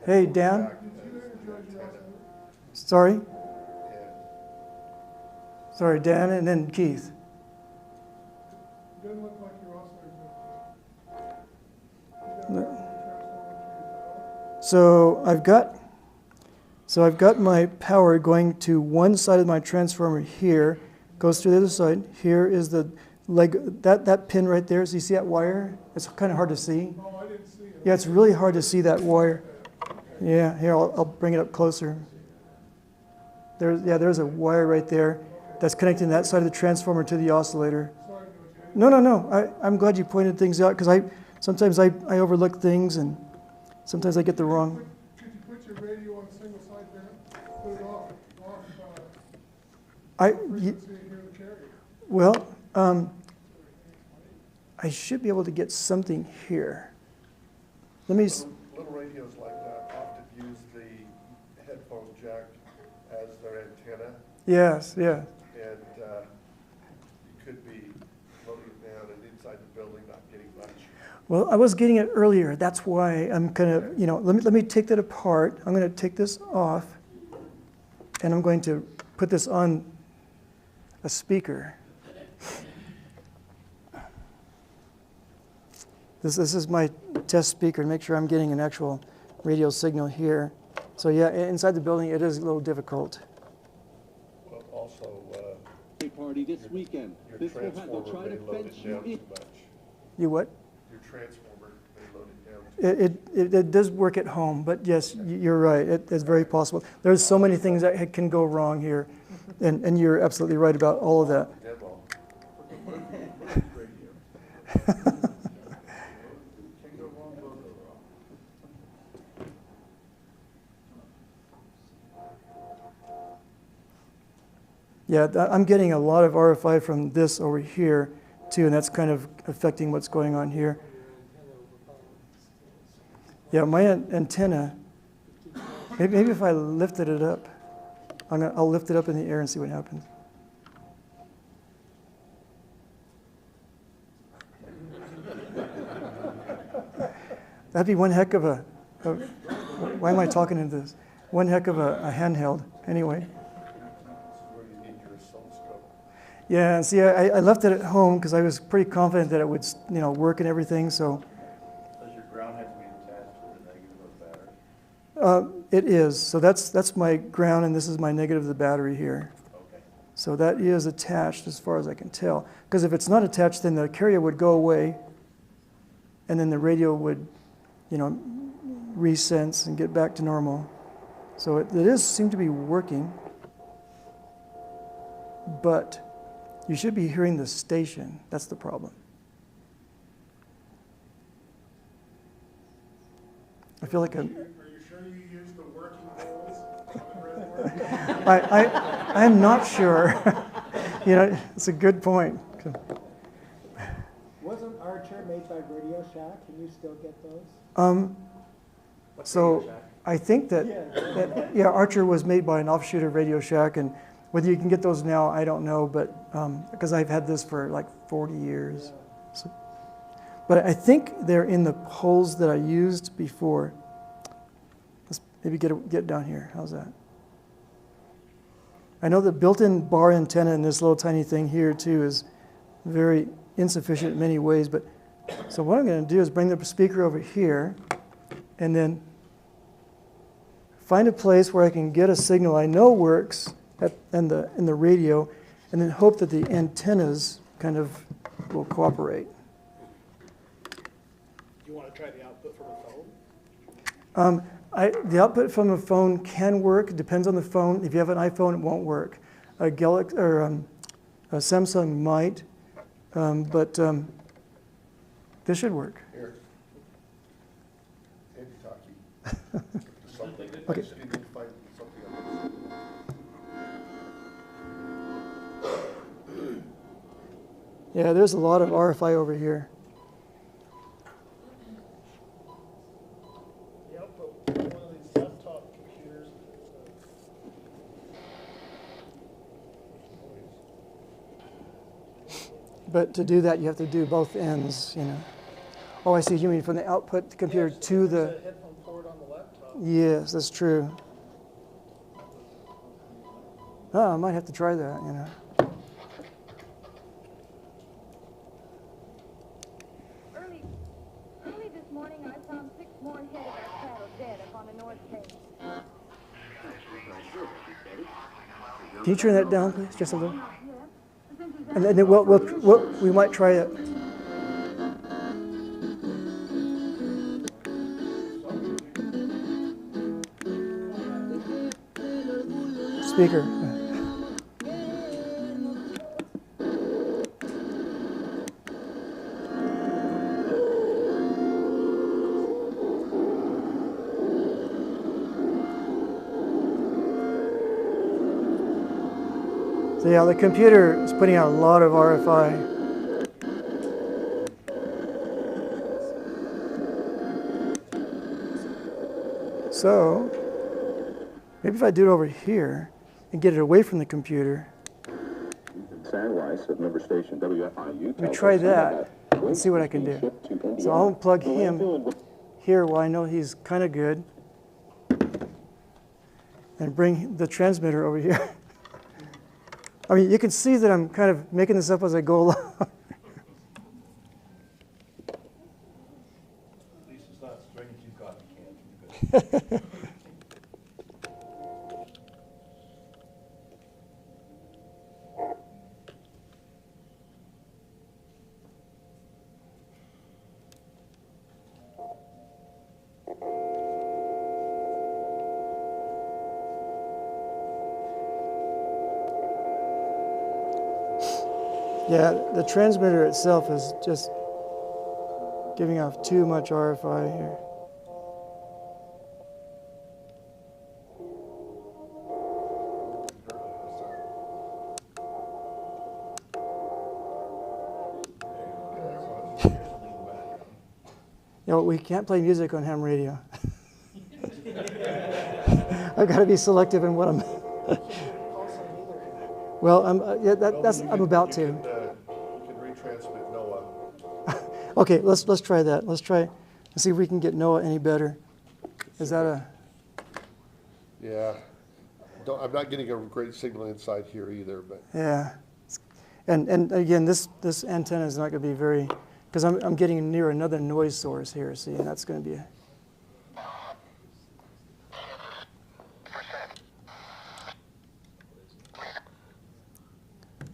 Hey, Dan? Sorry? Sorry, Dan, and then Keith. Doesn't look like your oscillator's So I've got my power going to one side of my transformer here, goes to the other side. Here is the leg, that pin right there. So you see that wire? It's kind of hard to see. Oh, I didn't see it. Yeah, it's really hard to see that wire. Yeah, here, I'll bring it up closer. there's a wire right there that's connecting that side of the transformer to the oscillator. No. I'm glad you pointed things out because sometimes I overlook things and sometimes I get the wrong. Could you put your radio on single side band? Put it off frequency and hear the carrier. Well, I should be able to get something here. Let me. Little radios like that often use the headphone jack as their antenna, Yes, yeah. and you could be loading it down and inside the building not getting much. Well, I was getting it earlier. That's why I'm kind of, let me take that apart. I'm going to take this off, and I'm going to put this on a speaker. This is my test speaker to make sure I'm getting an actual radio signal here. So yeah, inside the building it is a little difficult. Well, also, Party this weekend. your This will have transformer to try may to load fence it you down in. too much. You what? Your transformer may load it down. It does work at home, but yes, you're right. It's very possible. There's so many things that can go wrong here, and you're absolutely right about all of that. Demo. Yeah, I'm getting a lot of RFI from this over here too, and that's kind of affecting what's going on here. Yeah, my antenna, maybe if I lifted it up, I'll lift it up in the air and see what happens. That'd be one heck of why am I talking into this? One heck of a handheld, anyway. Where you need your oscilloscope. Yeah, and see, I left it at home because I was pretty confident that it would, work and everything, so. Does your ground have to be attached to the negative of the battery? It is. So that's my ground, and this is my negative of the battery here. Okay. So that is attached as far as I can tell. Because if it's not attached, then the carrier would go away, and then the radio would, resense and get back to normal. So it does seem to be working, but you should be hearing the station. That's the problem. I feel like I'm. Are you sure you used the working holes on the reservoir? I'm not sure. It's a good point. Wasn't Archer made by Radio Shack? Can you still get those? So I think that Archer was made by an offshoot of Radio Shack, and whether you can get those now, I don't know, but because I've had this for like 40 years. Yeah. So, but I think they're in the holes that I used before. Let's maybe get down here. How's that? I know the built-in bar antenna in this little tiny thing here too is very insufficient in many ways, but so what I'm going to do is bring the speaker over here and then find a place where I can get a signal I know works in the radio, and then hope that the antennas kind of will cooperate. You want to try the output from a phone? The output from a phone can work. It depends on the phone. If you have an iPhone, it won't work. A Samsung might, but this should work. Here. Andy talkie. Something. Okay. See if you can find something on this. Yeah, there's a lot of RFI over here. The output from one of these laptop computers. But to do that, you have to do both ends, Oh, I see. You mean from the output computer to the... There's a headphone port on the laptop. Yes, that's true. Oh, I might have to try that, Early this morning, I found 6 more head of our cattle dead up on the north bank. Can you turn that down, please, just a little? And then we might try it. speaker. So yeah, the computer is putting out a lot of RFI. So maybe if I do it over here and get it away from the computer. Sandweiss at member station WFIU. Let me try that and see what I can do. So I'll plug him here while I know he's kind of good, and bring the transmitter over here. I mean, you can see that I'm kind of making this up as I go along. At least it's not strings you've got in the can. Yeah, the transmitter itself is just giving off too much RFI here. You know, we can't play music on ham radio. I've got to be selective in what I'm. Well, I'm about to. You can retransmit Noah. Okay, let's try that. Let's try and see if we can get Noah any better. Is that a? Yeah. I'm not getting a great signal inside here either, but. Yeah, and again, this antenna is not going to be very, because I'm getting near another noise source here. See, and that's going to be a.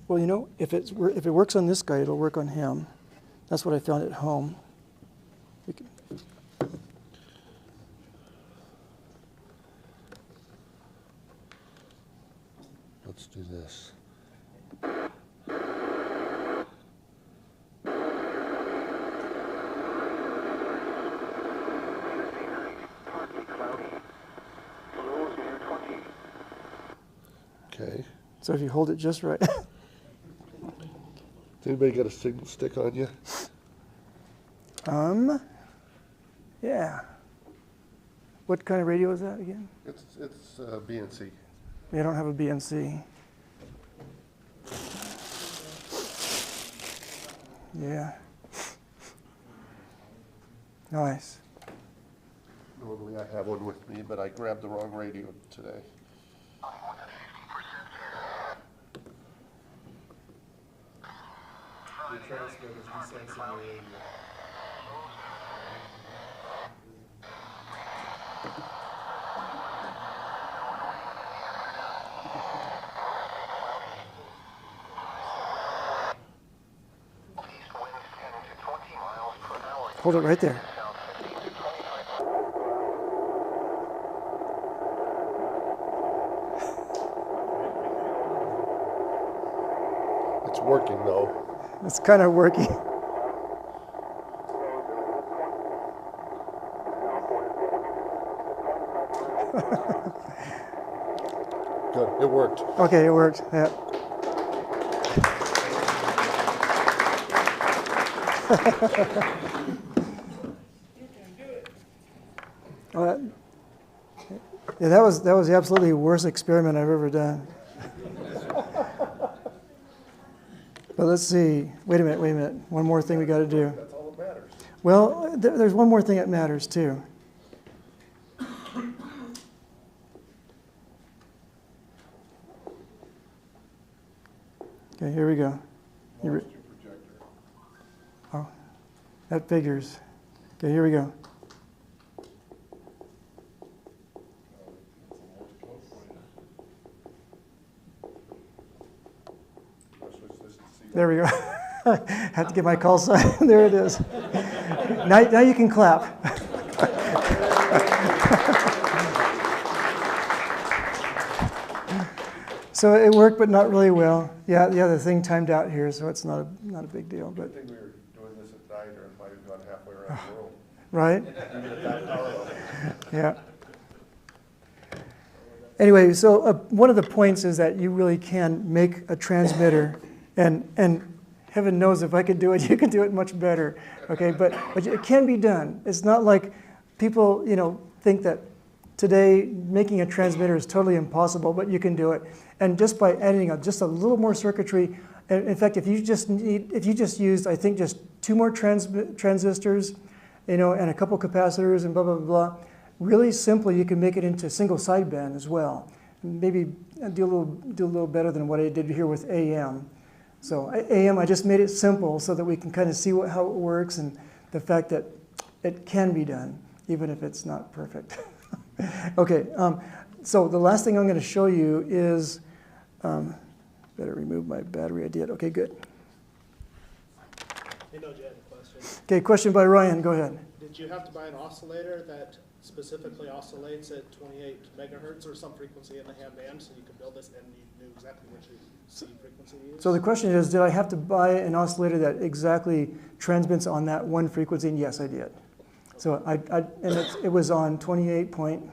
Well, you know, if it works on this guy, it'll work on him. That's what I found at home. Let's do this. Okay. So if you hold it just right. Anybody got a signal stick on you? Yeah. What kind of radio is that again? It's BNC. I don't have a BNC. Yeah. Nice. Normally I have one with me, but I grabbed the wrong radio today. Hold it right there. It's working though. It's kind of working. Good, it worked. Okay, it worked. Yeah. Yeah, that was the absolutely worst experiment I've ever done. But let's see. Wait a minute. One more thing we got to do. That's all that matters. Well, there's one more thing that matters too. Okay, here we go. Oh, that figures. Okay, here we go. There we go. Have to get my call sign. There it is. Now you can clap. So it worked, but not really well. Yeah, the thing timed out here, so it's not a big deal. But I think we were doing this at night, or it might have gone halfway around the world. right? Even at that power level. Yeah. Anyway, so one of the points is that you really can make a transmitter, and heaven knows if I could do it, you can do it much better. Okay, but it can be done. It's not like people, think that today making a transmitter is totally impossible, but you can do it. And just by adding just a little more circuitry, in fact, if you just used, I think, just 2 more transistors, and a couple capacitors and blah, blah, blah, really simply, you can make it into single sideband as well. Maybe do a little better than what I did here with AM. So AM, I just made it simple so that we can kind of see how it works and the fact that it can be done, even if it's not perfect. Okay, so the last thing I'm going to show you is, better remove my battery. I did. Okay, good. Hey, Noji, I had a question. Okay, question by Ryan. Go ahead. Did you have to buy an oscillator that specifically oscillates at 28 megahertz or some frequency in the ham band so you could build this and you knew exactly which frequency to use? So the question is, did I have to buy an oscillator that exactly transmits on that one frequency? And yes, I did. So it was on 28.322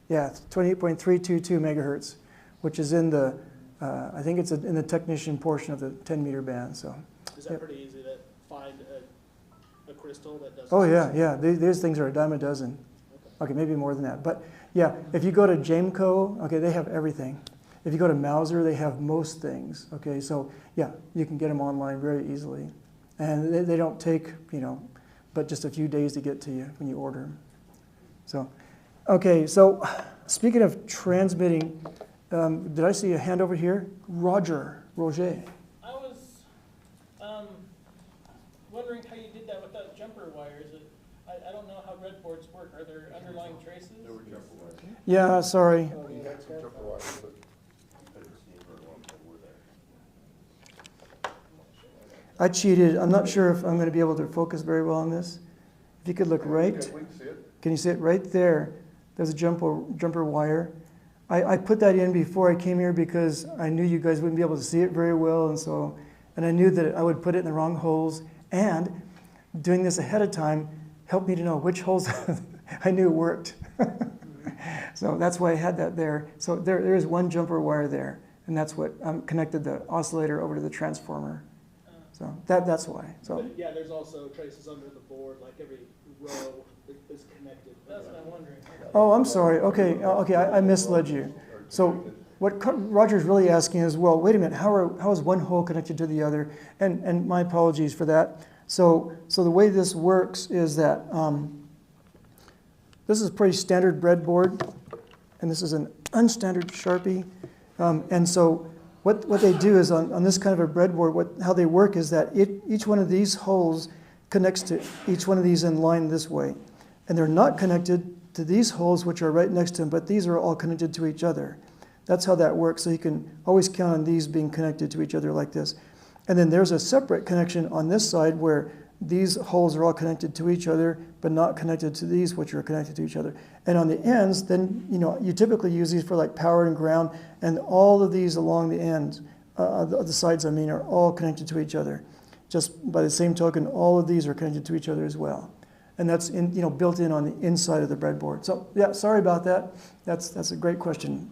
megahertz, which is in the, I think it's in the technician portion of the 10-meter band. So. Is that pretty easy to find a crystal that does? Oh yeah. These things are a dime a dozen. Okay, maybe more than that. But yeah, if you go to Jameco, okay, they have everything. If you go to Mauser, they have most things. Okay, so yeah, you can get them online very easily. And they don't take, but just a few days to get to you when you order them. So, okay, so speaking of transmitting, did I see a hand over here? Roger. I was wondering how you did that without jumper wires. I don't know how breadboards work. Are there underlying traces? There were jumper wires. Yeah, sorry. We had some jumper wires, but I cheated. I'm not sure if I'm going to be able to focus very well on this. If you could look right. we can see it. Can you see it right there? There's a jumper wire. I put that in before I came here because I knew you guys wouldn't be able to see it very well, and I knew that I would put it in the wrong holes. And doing this ahead of time helped me to know which holes I knew worked. So that's why I had that there. So there is one jumper wire there, and that's what connected the oscillator over to the transformer. So that's why. So but yeah, there's also traces under the board, like every row is connected. That's what I'm wondering. Oh, I'm sorry. Okay, I misled you. So what Roger's really asking is, well, wait a minute, how is one hole connected to the other? And my apologies for that. So the way this works is that this is a pretty standard breadboard, and this is an unstandard Sharpie. And so what they do is on this kind of a breadboard, how they work is that each one of these holes connects to each one of these in line this way. And they're not connected to these holes, which are right next to them, but these are all connected to each other. That's how that works. So you can always count on these being connected to each other like this. And then there's a separate connection on this side where these holes are all connected to each other, but not connected to these, which are connected to each other. And on the ends, then you typically use these for like power and ground, and all of these along the ends, the sides, are all connected to each other. Just by the same token, all of these are connected to each other as well. And that's built in on the inside of the breadboard. So yeah, sorry about that. That's a great question.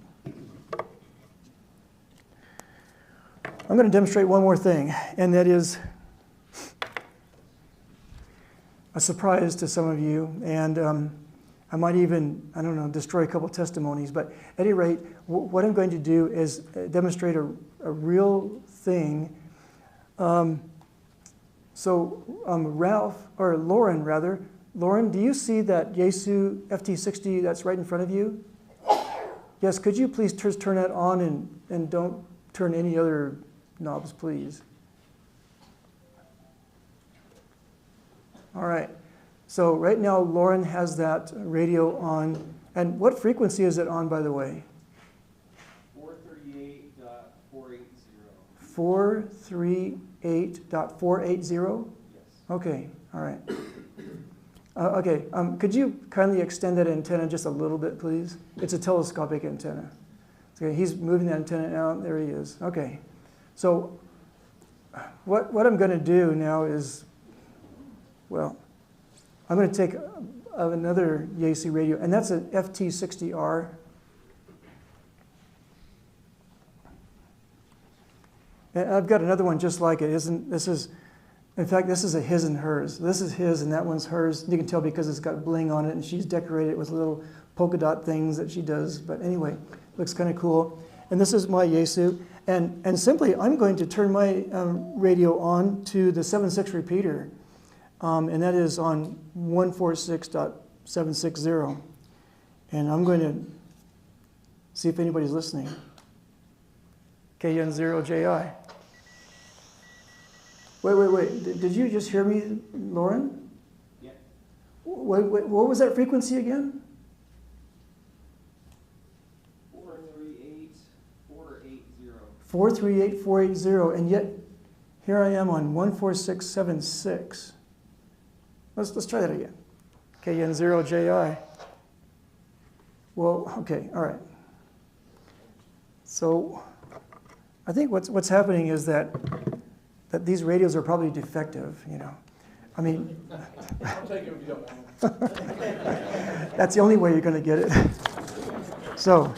I'm going to demonstrate one more thing, and that is a surprise to some of you, and I might even, destroy a couple of testimonies, but at any rate, what I'm going to do is demonstrate a real thing. Lauren, do you see that Yaesu FT60 that's right in front of you? Yes, could you please turn that on and don't turn any other knobs, please? All right. So right now, Lauren has that radio on. And what frequency is it on, by the way? 438.480. 438.480? Yes. Okay, all right. Okay, could you kindly extend that antenna just a little bit, please? It's a telescopic antenna. Okay, he's moving the antenna out. There he is. Okay. So what I'm going to do now is, well, I'm going to take another Yaesu radio, and that's an FT60R. And I've got another one just like it. In fact, this is a his and hers. This is his and that one's hers. You can tell because it's got bling on it, and she's decorated it with little polka dot things that she does. But anyway, looks kind of cool. And this is my Yaesu. And simply, I'm going to turn my radio on to the 7.6 repeater. And that is on 146.760. And I'm going to see if anybody's listening. KN0JI. Wait. Did you just hear me, Lauren? Yeah. Wait, what was that frequency again? 438480. 438480, and yet here I am on 14676. Let's try that again. KN0JI. Well, okay, all right. So I think what's happening is that these radios are probably defective, you know. I mean, I'll take it if you don't. that's the only way you're going to get it. So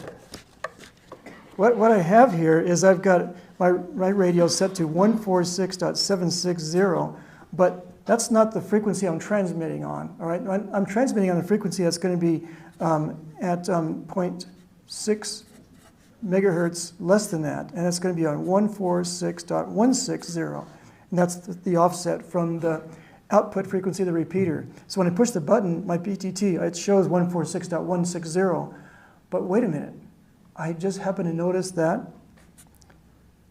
what I have here is I've got my radio set to 146.760, but that's not the frequency I'm transmitting on, all right? I'm transmitting on a frequency that's going to be at 0.6 megahertz less than that, and it's going to be on 146.160, and that's the offset from the output frequency of the repeater. So when I push the button, my PTT, it shows 146.160, but wait a minute, I just happen to notice that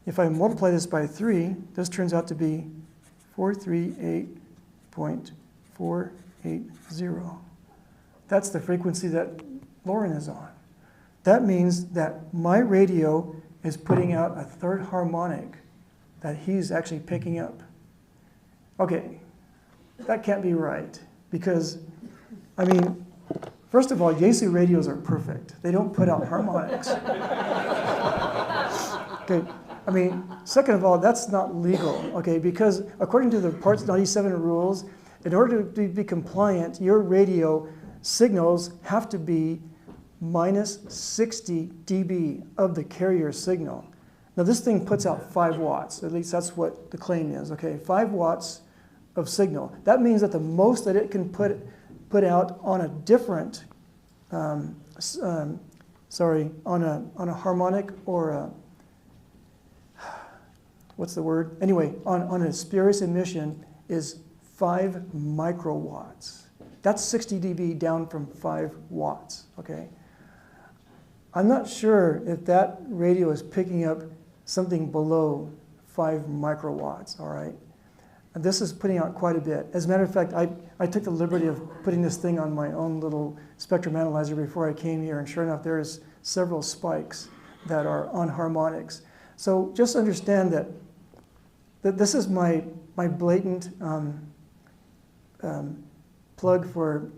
if I multiply this by 3, this turns out to be 438.480. That's the frequency that Lauren is on. That means that my radio is putting out a third harmonic that he's actually picking up. Okay, that can't be right because, I mean, first of all, Yaesu radios are perfect. They don't put out harmonics. Okay, I mean, second of all, that's not legal, okay, because according to the Parts 97 rules, in order to be compliant, your radio signals have to be minus 60 dB of the carrier signal. Now this thing puts out 5 watts, at least that's what the claim is, okay? 5 watts of signal. That means that the most that it can put out on a different, on a harmonic or a, what's the word? Anyway, on a spurious emission is 5 microwatts. That's 60 dB down from 5 watts, okay? I'm not sure if that radio is picking up something below 5 microwatts, all right? And this is putting out quite a bit. As a matter of fact, I took the liberty of putting this thing on my own little spectrum analyzer before I came here, and sure enough, there's several spikes that are on harmonics. So just understand that this is my blatant plug for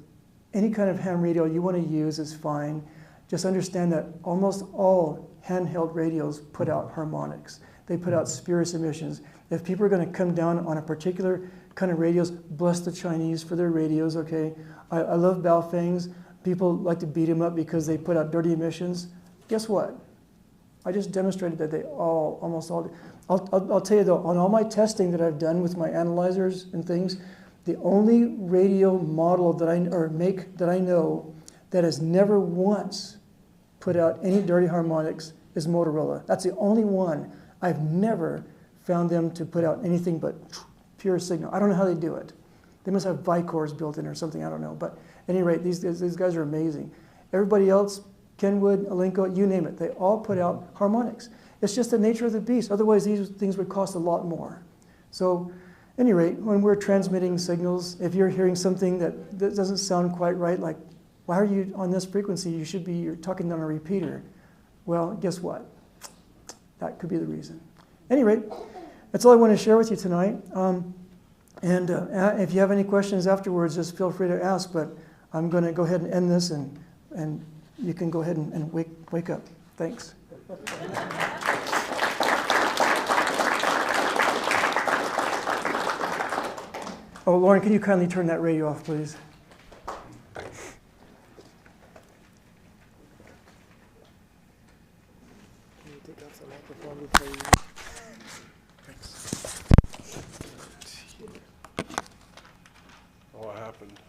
any kind of ham radio you want to use is fine. Just understand that almost all handheld radios put out harmonics. They put out spurious emissions. If people are going to come down on a particular kind of radios, bless the Chinese for their radios, okay? I love Baofangs. People like to beat them up because they put out dirty emissions. Guess what? I just demonstrated that they almost all do. I'll tell you though, on all my testing that I've done with my analyzers and things, the only radio model make that I know that has never once put out any dirty harmonics is Motorola. That's the only one. I've never found them to put out anything but pure signal. I don't know how they do it. They must have Vicors built in or something, I don't know. But at any rate, these guys are amazing. Everybody else, Kenwood, Alinco, you name it, they all put out harmonics. It's just the nature of the beast. Otherwise, these things would cost a lot more. So at any rate, when we're transmitting signals, if you're hearing something that doesn't sound quite right, like, why are you on this frequency? You're talking on a repeater. Well, guess what? That could be the reason. At any rate, that's all I want to share with you tonight. If you have any questions afterwards, just feel free to ask, but I'm going to go ahead and end this, and you can go ahead and wake up. Thanks. Oh, Lauren, can you kindly turn that radio off, please? Can you take off the microphone before you? What happened?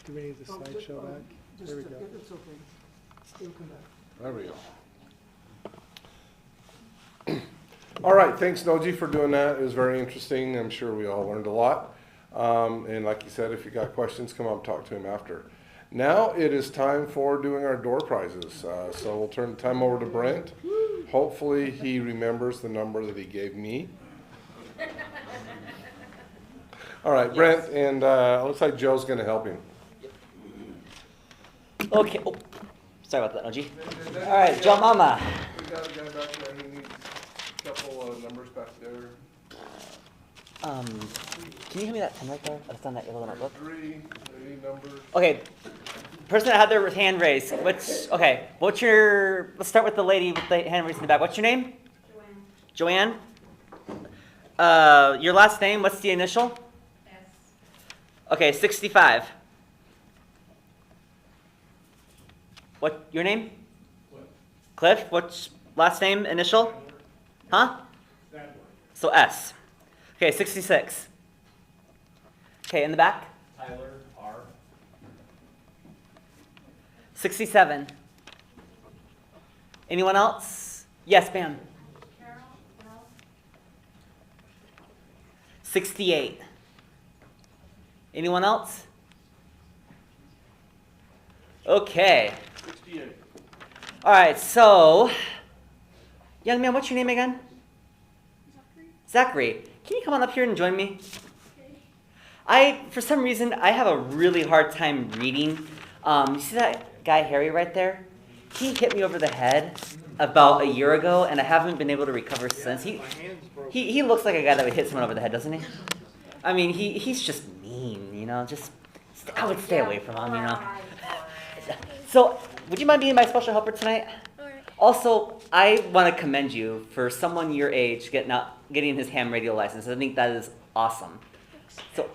Do we need the slideshow back? There we go. It's okay. It'll come back. There we go. All right, thanks Noji for doing that. It was very interesting. I'm sure we all learned a lot. And like you said, if you got questions, come up and talk to him after. Now it is time for doing our door prizes. So we'll turn the time over to Brent. Hopefully he remembers the number that he gave me. All right, Brent, and looks like Joe's going to help him. Okay. Oh, sorry about that, Noji. All right, Joe Mama. We got a guy back there. He needs a couple of numbers back there. Can you hand me that pen right there? That's on that yellow notebook. Three, any numbers? Okay. Person that had their hand raised. What's your? Let's start with the lady with the hand raised in the back. What's your name? Joanne. Joanne. Your last name? What's the initial? S. Okay, 65. What, your name? Cliff. What's last name, initial? Huh? So S. Okay, 66. Okay, in the back? Tyler R. 67. Anyone else? Yes, ma'am. Carol L. 68. Anyone else? Okay. 68. All right, so, young man, what's your name again? Zachary. Can you come on up here and join me? For some reason, I have a really hard time reading. You see that guy Harry right there? He hit me over the head about a year ago, and I haven't been able to recover since. He looks like a guy that would hit someone over the head, doesn't he? I mean, he's just mean, you know. I would stay away from him, you know. So, would you mind being my special helper tonight? Also, I want to commend you for someone your age getting his ham radio license. I think that is awesome. So,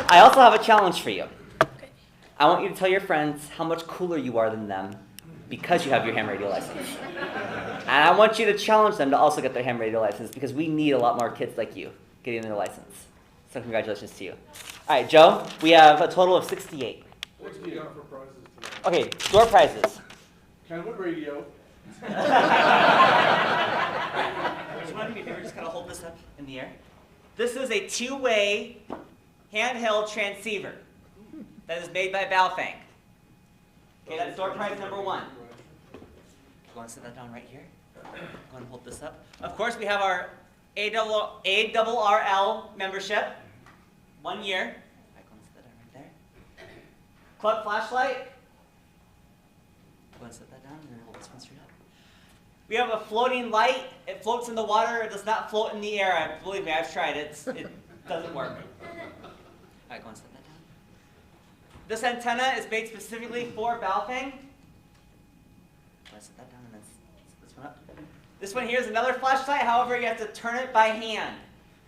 I also have a challenge for you. I want you to tell your friends how much cooler you are than them because you have your ham radio license. And I want you to challenge them to also get their ham radio license because we need a lot more kids like you getting their license. So congratulations to you. All right, Joe, we have a total of 68. What do you got for prizes today? Okay, door prizes. Kenwood Radio. Would you mind me if you just kind of hold this up in the air? This is a two-way handheld transceiver that is made by Baofeng. Okay, that's door prize number 1. You want to set that down right here? I'm going to hold this up. Of course, we have our ARRL membership. 1 year. I'm going to set that down right there. Club flashlight. I'm going to set that down and then hold this one straight up. We have a floating light. It floats in the water. It does not float in the air. Believe me, I've tried it. It doesn't work. All right, go and set that down. This antenna is made specifically for Baofeng. Go and set that down and then set this one up. This one here is another flashlight. However, you have to turn it by hand.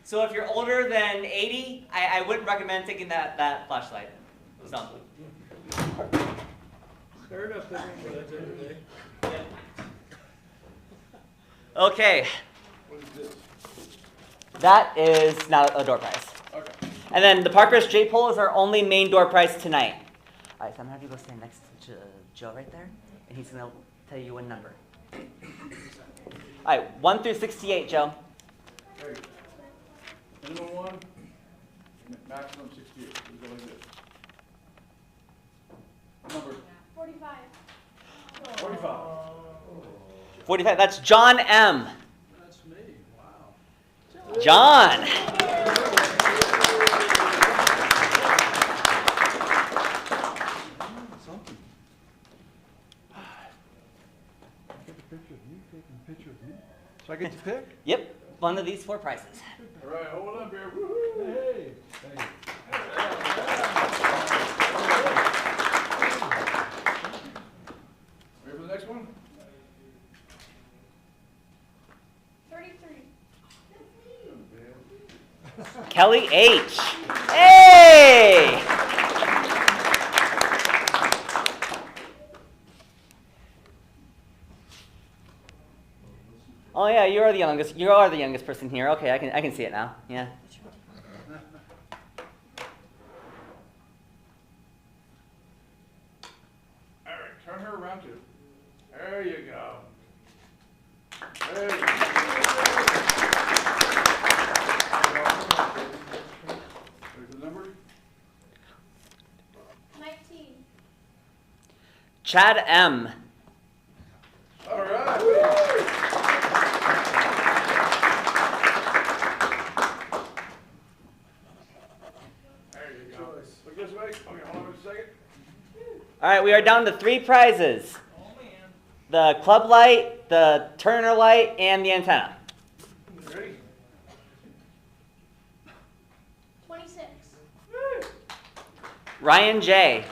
So if you're older than 80, I wouldn't recommend taking that flashlight. So. Fair enough, for that day. Okay. What is this? That is now a door prize. Okay. And then the Parkhurst J-pole is our only main door prize tonight. All right, so I'm going to have you go stand next to Joe right there, and he's going to tell you one number. All right, 1 through 68, Joe. Okay. Minimum 1, maximum 68. We go like this. Number 45. 45. 45, that's John M. That's me, wow. John. So I get to pick? Yep, one of these 4 prizes. All right, hold up here. Woohoo! Hey. next one? 33. Kelly H. Hey! Oh yeah, you are the youngest. You are the youngest person here. Okay, I can see it now. Yeah. All right, turn her around too. There you go. There you go. There's the number. 19. Chad M. All right. There you go. Look this way. Okay, hold on a second. All right, we are down to 3 prizes. The club light, the Turner light, and the antenna. Ready? 26. Ryan J.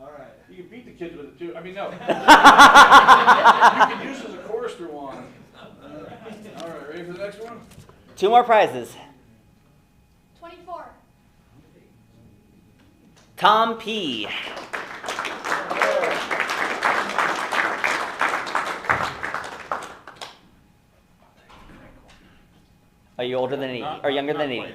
All right. You can beat the kids with it too. I mean, no. You can use it as a chorister wand. All right, ready for the next one? 2 more prizes. 24. Tom P. Are you older than 80 or younger than 80?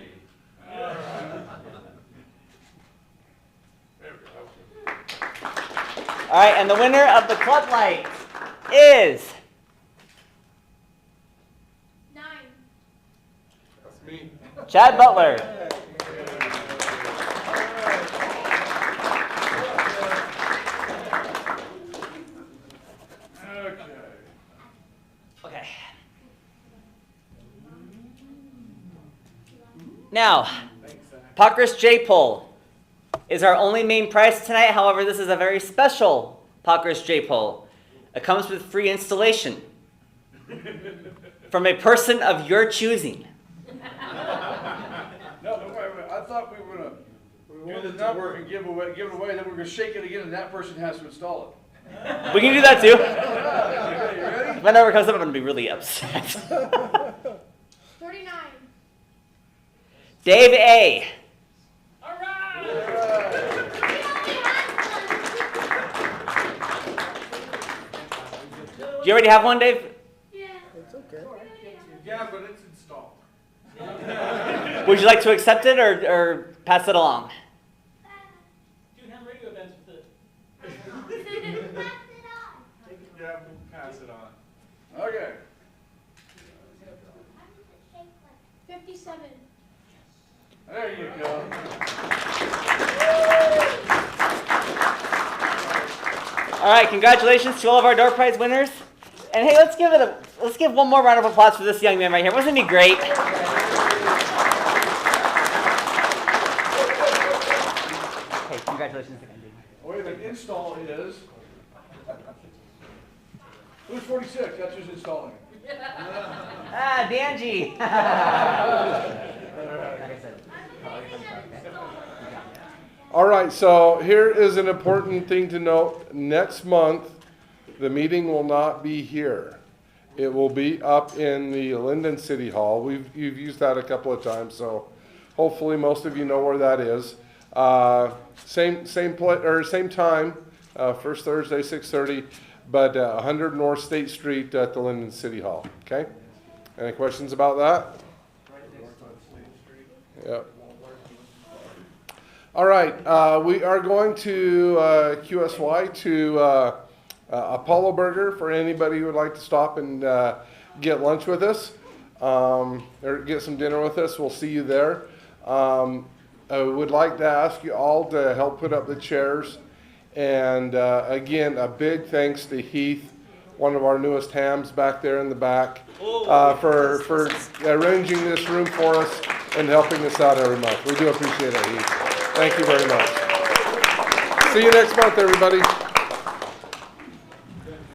All right, and the winner of the club light is 9. That's me. Chad Butler. Okay. Okay. Now, Pockers J-Pole is our only main prize tonight. However, this is a very special Pockers J-Pole. It comes with free installation from a person of your choosing. No, wait. I thought we were gonna do the number and give it away. Then we're gonna shake it again, and that person has to install it. We can do that too. Okay, you ready? If that never comes up, I'm gonna be really upset. 39. Dave A. Do you already have one, Dave? Yeah. It's okay. Yeah, but it's installed. Would you like to accept it or pass it along? Do ham radio events with it. Yeah, we'll pass it on. Okay. 57. There you go. All right, congratulations to all of our door prize winners. And hey, let's give one more round of applause for this young man right here. Wasn't he great? Hey, congratulations again, dude. Wait a minute, install is. Who's 46? That's who's installing it. Ah, Danji. All right, so here is an important thing to note. Next month, the meeting will not be here. It will be up in the Linden City Hall. You've used that a couple of times, so hopefully most of you know where that is. Same time, first Thursday, 6:30, but 100 North State Street at the Linden City Hall. Okay? Any questions about that? Yep. All right, we are going to QSY to Apollo Burger for anybody who would like to stop and get lunch with us or get some dinner with us. We'll see you there. I would like to ask you all to help put up the chairs. And again, a big thanks to Heath, one of our newest hams back there in the back, for arranging this room for us and helping us out every month. We do appreciate it, Heath. Thank you very much. See you next month, everybody.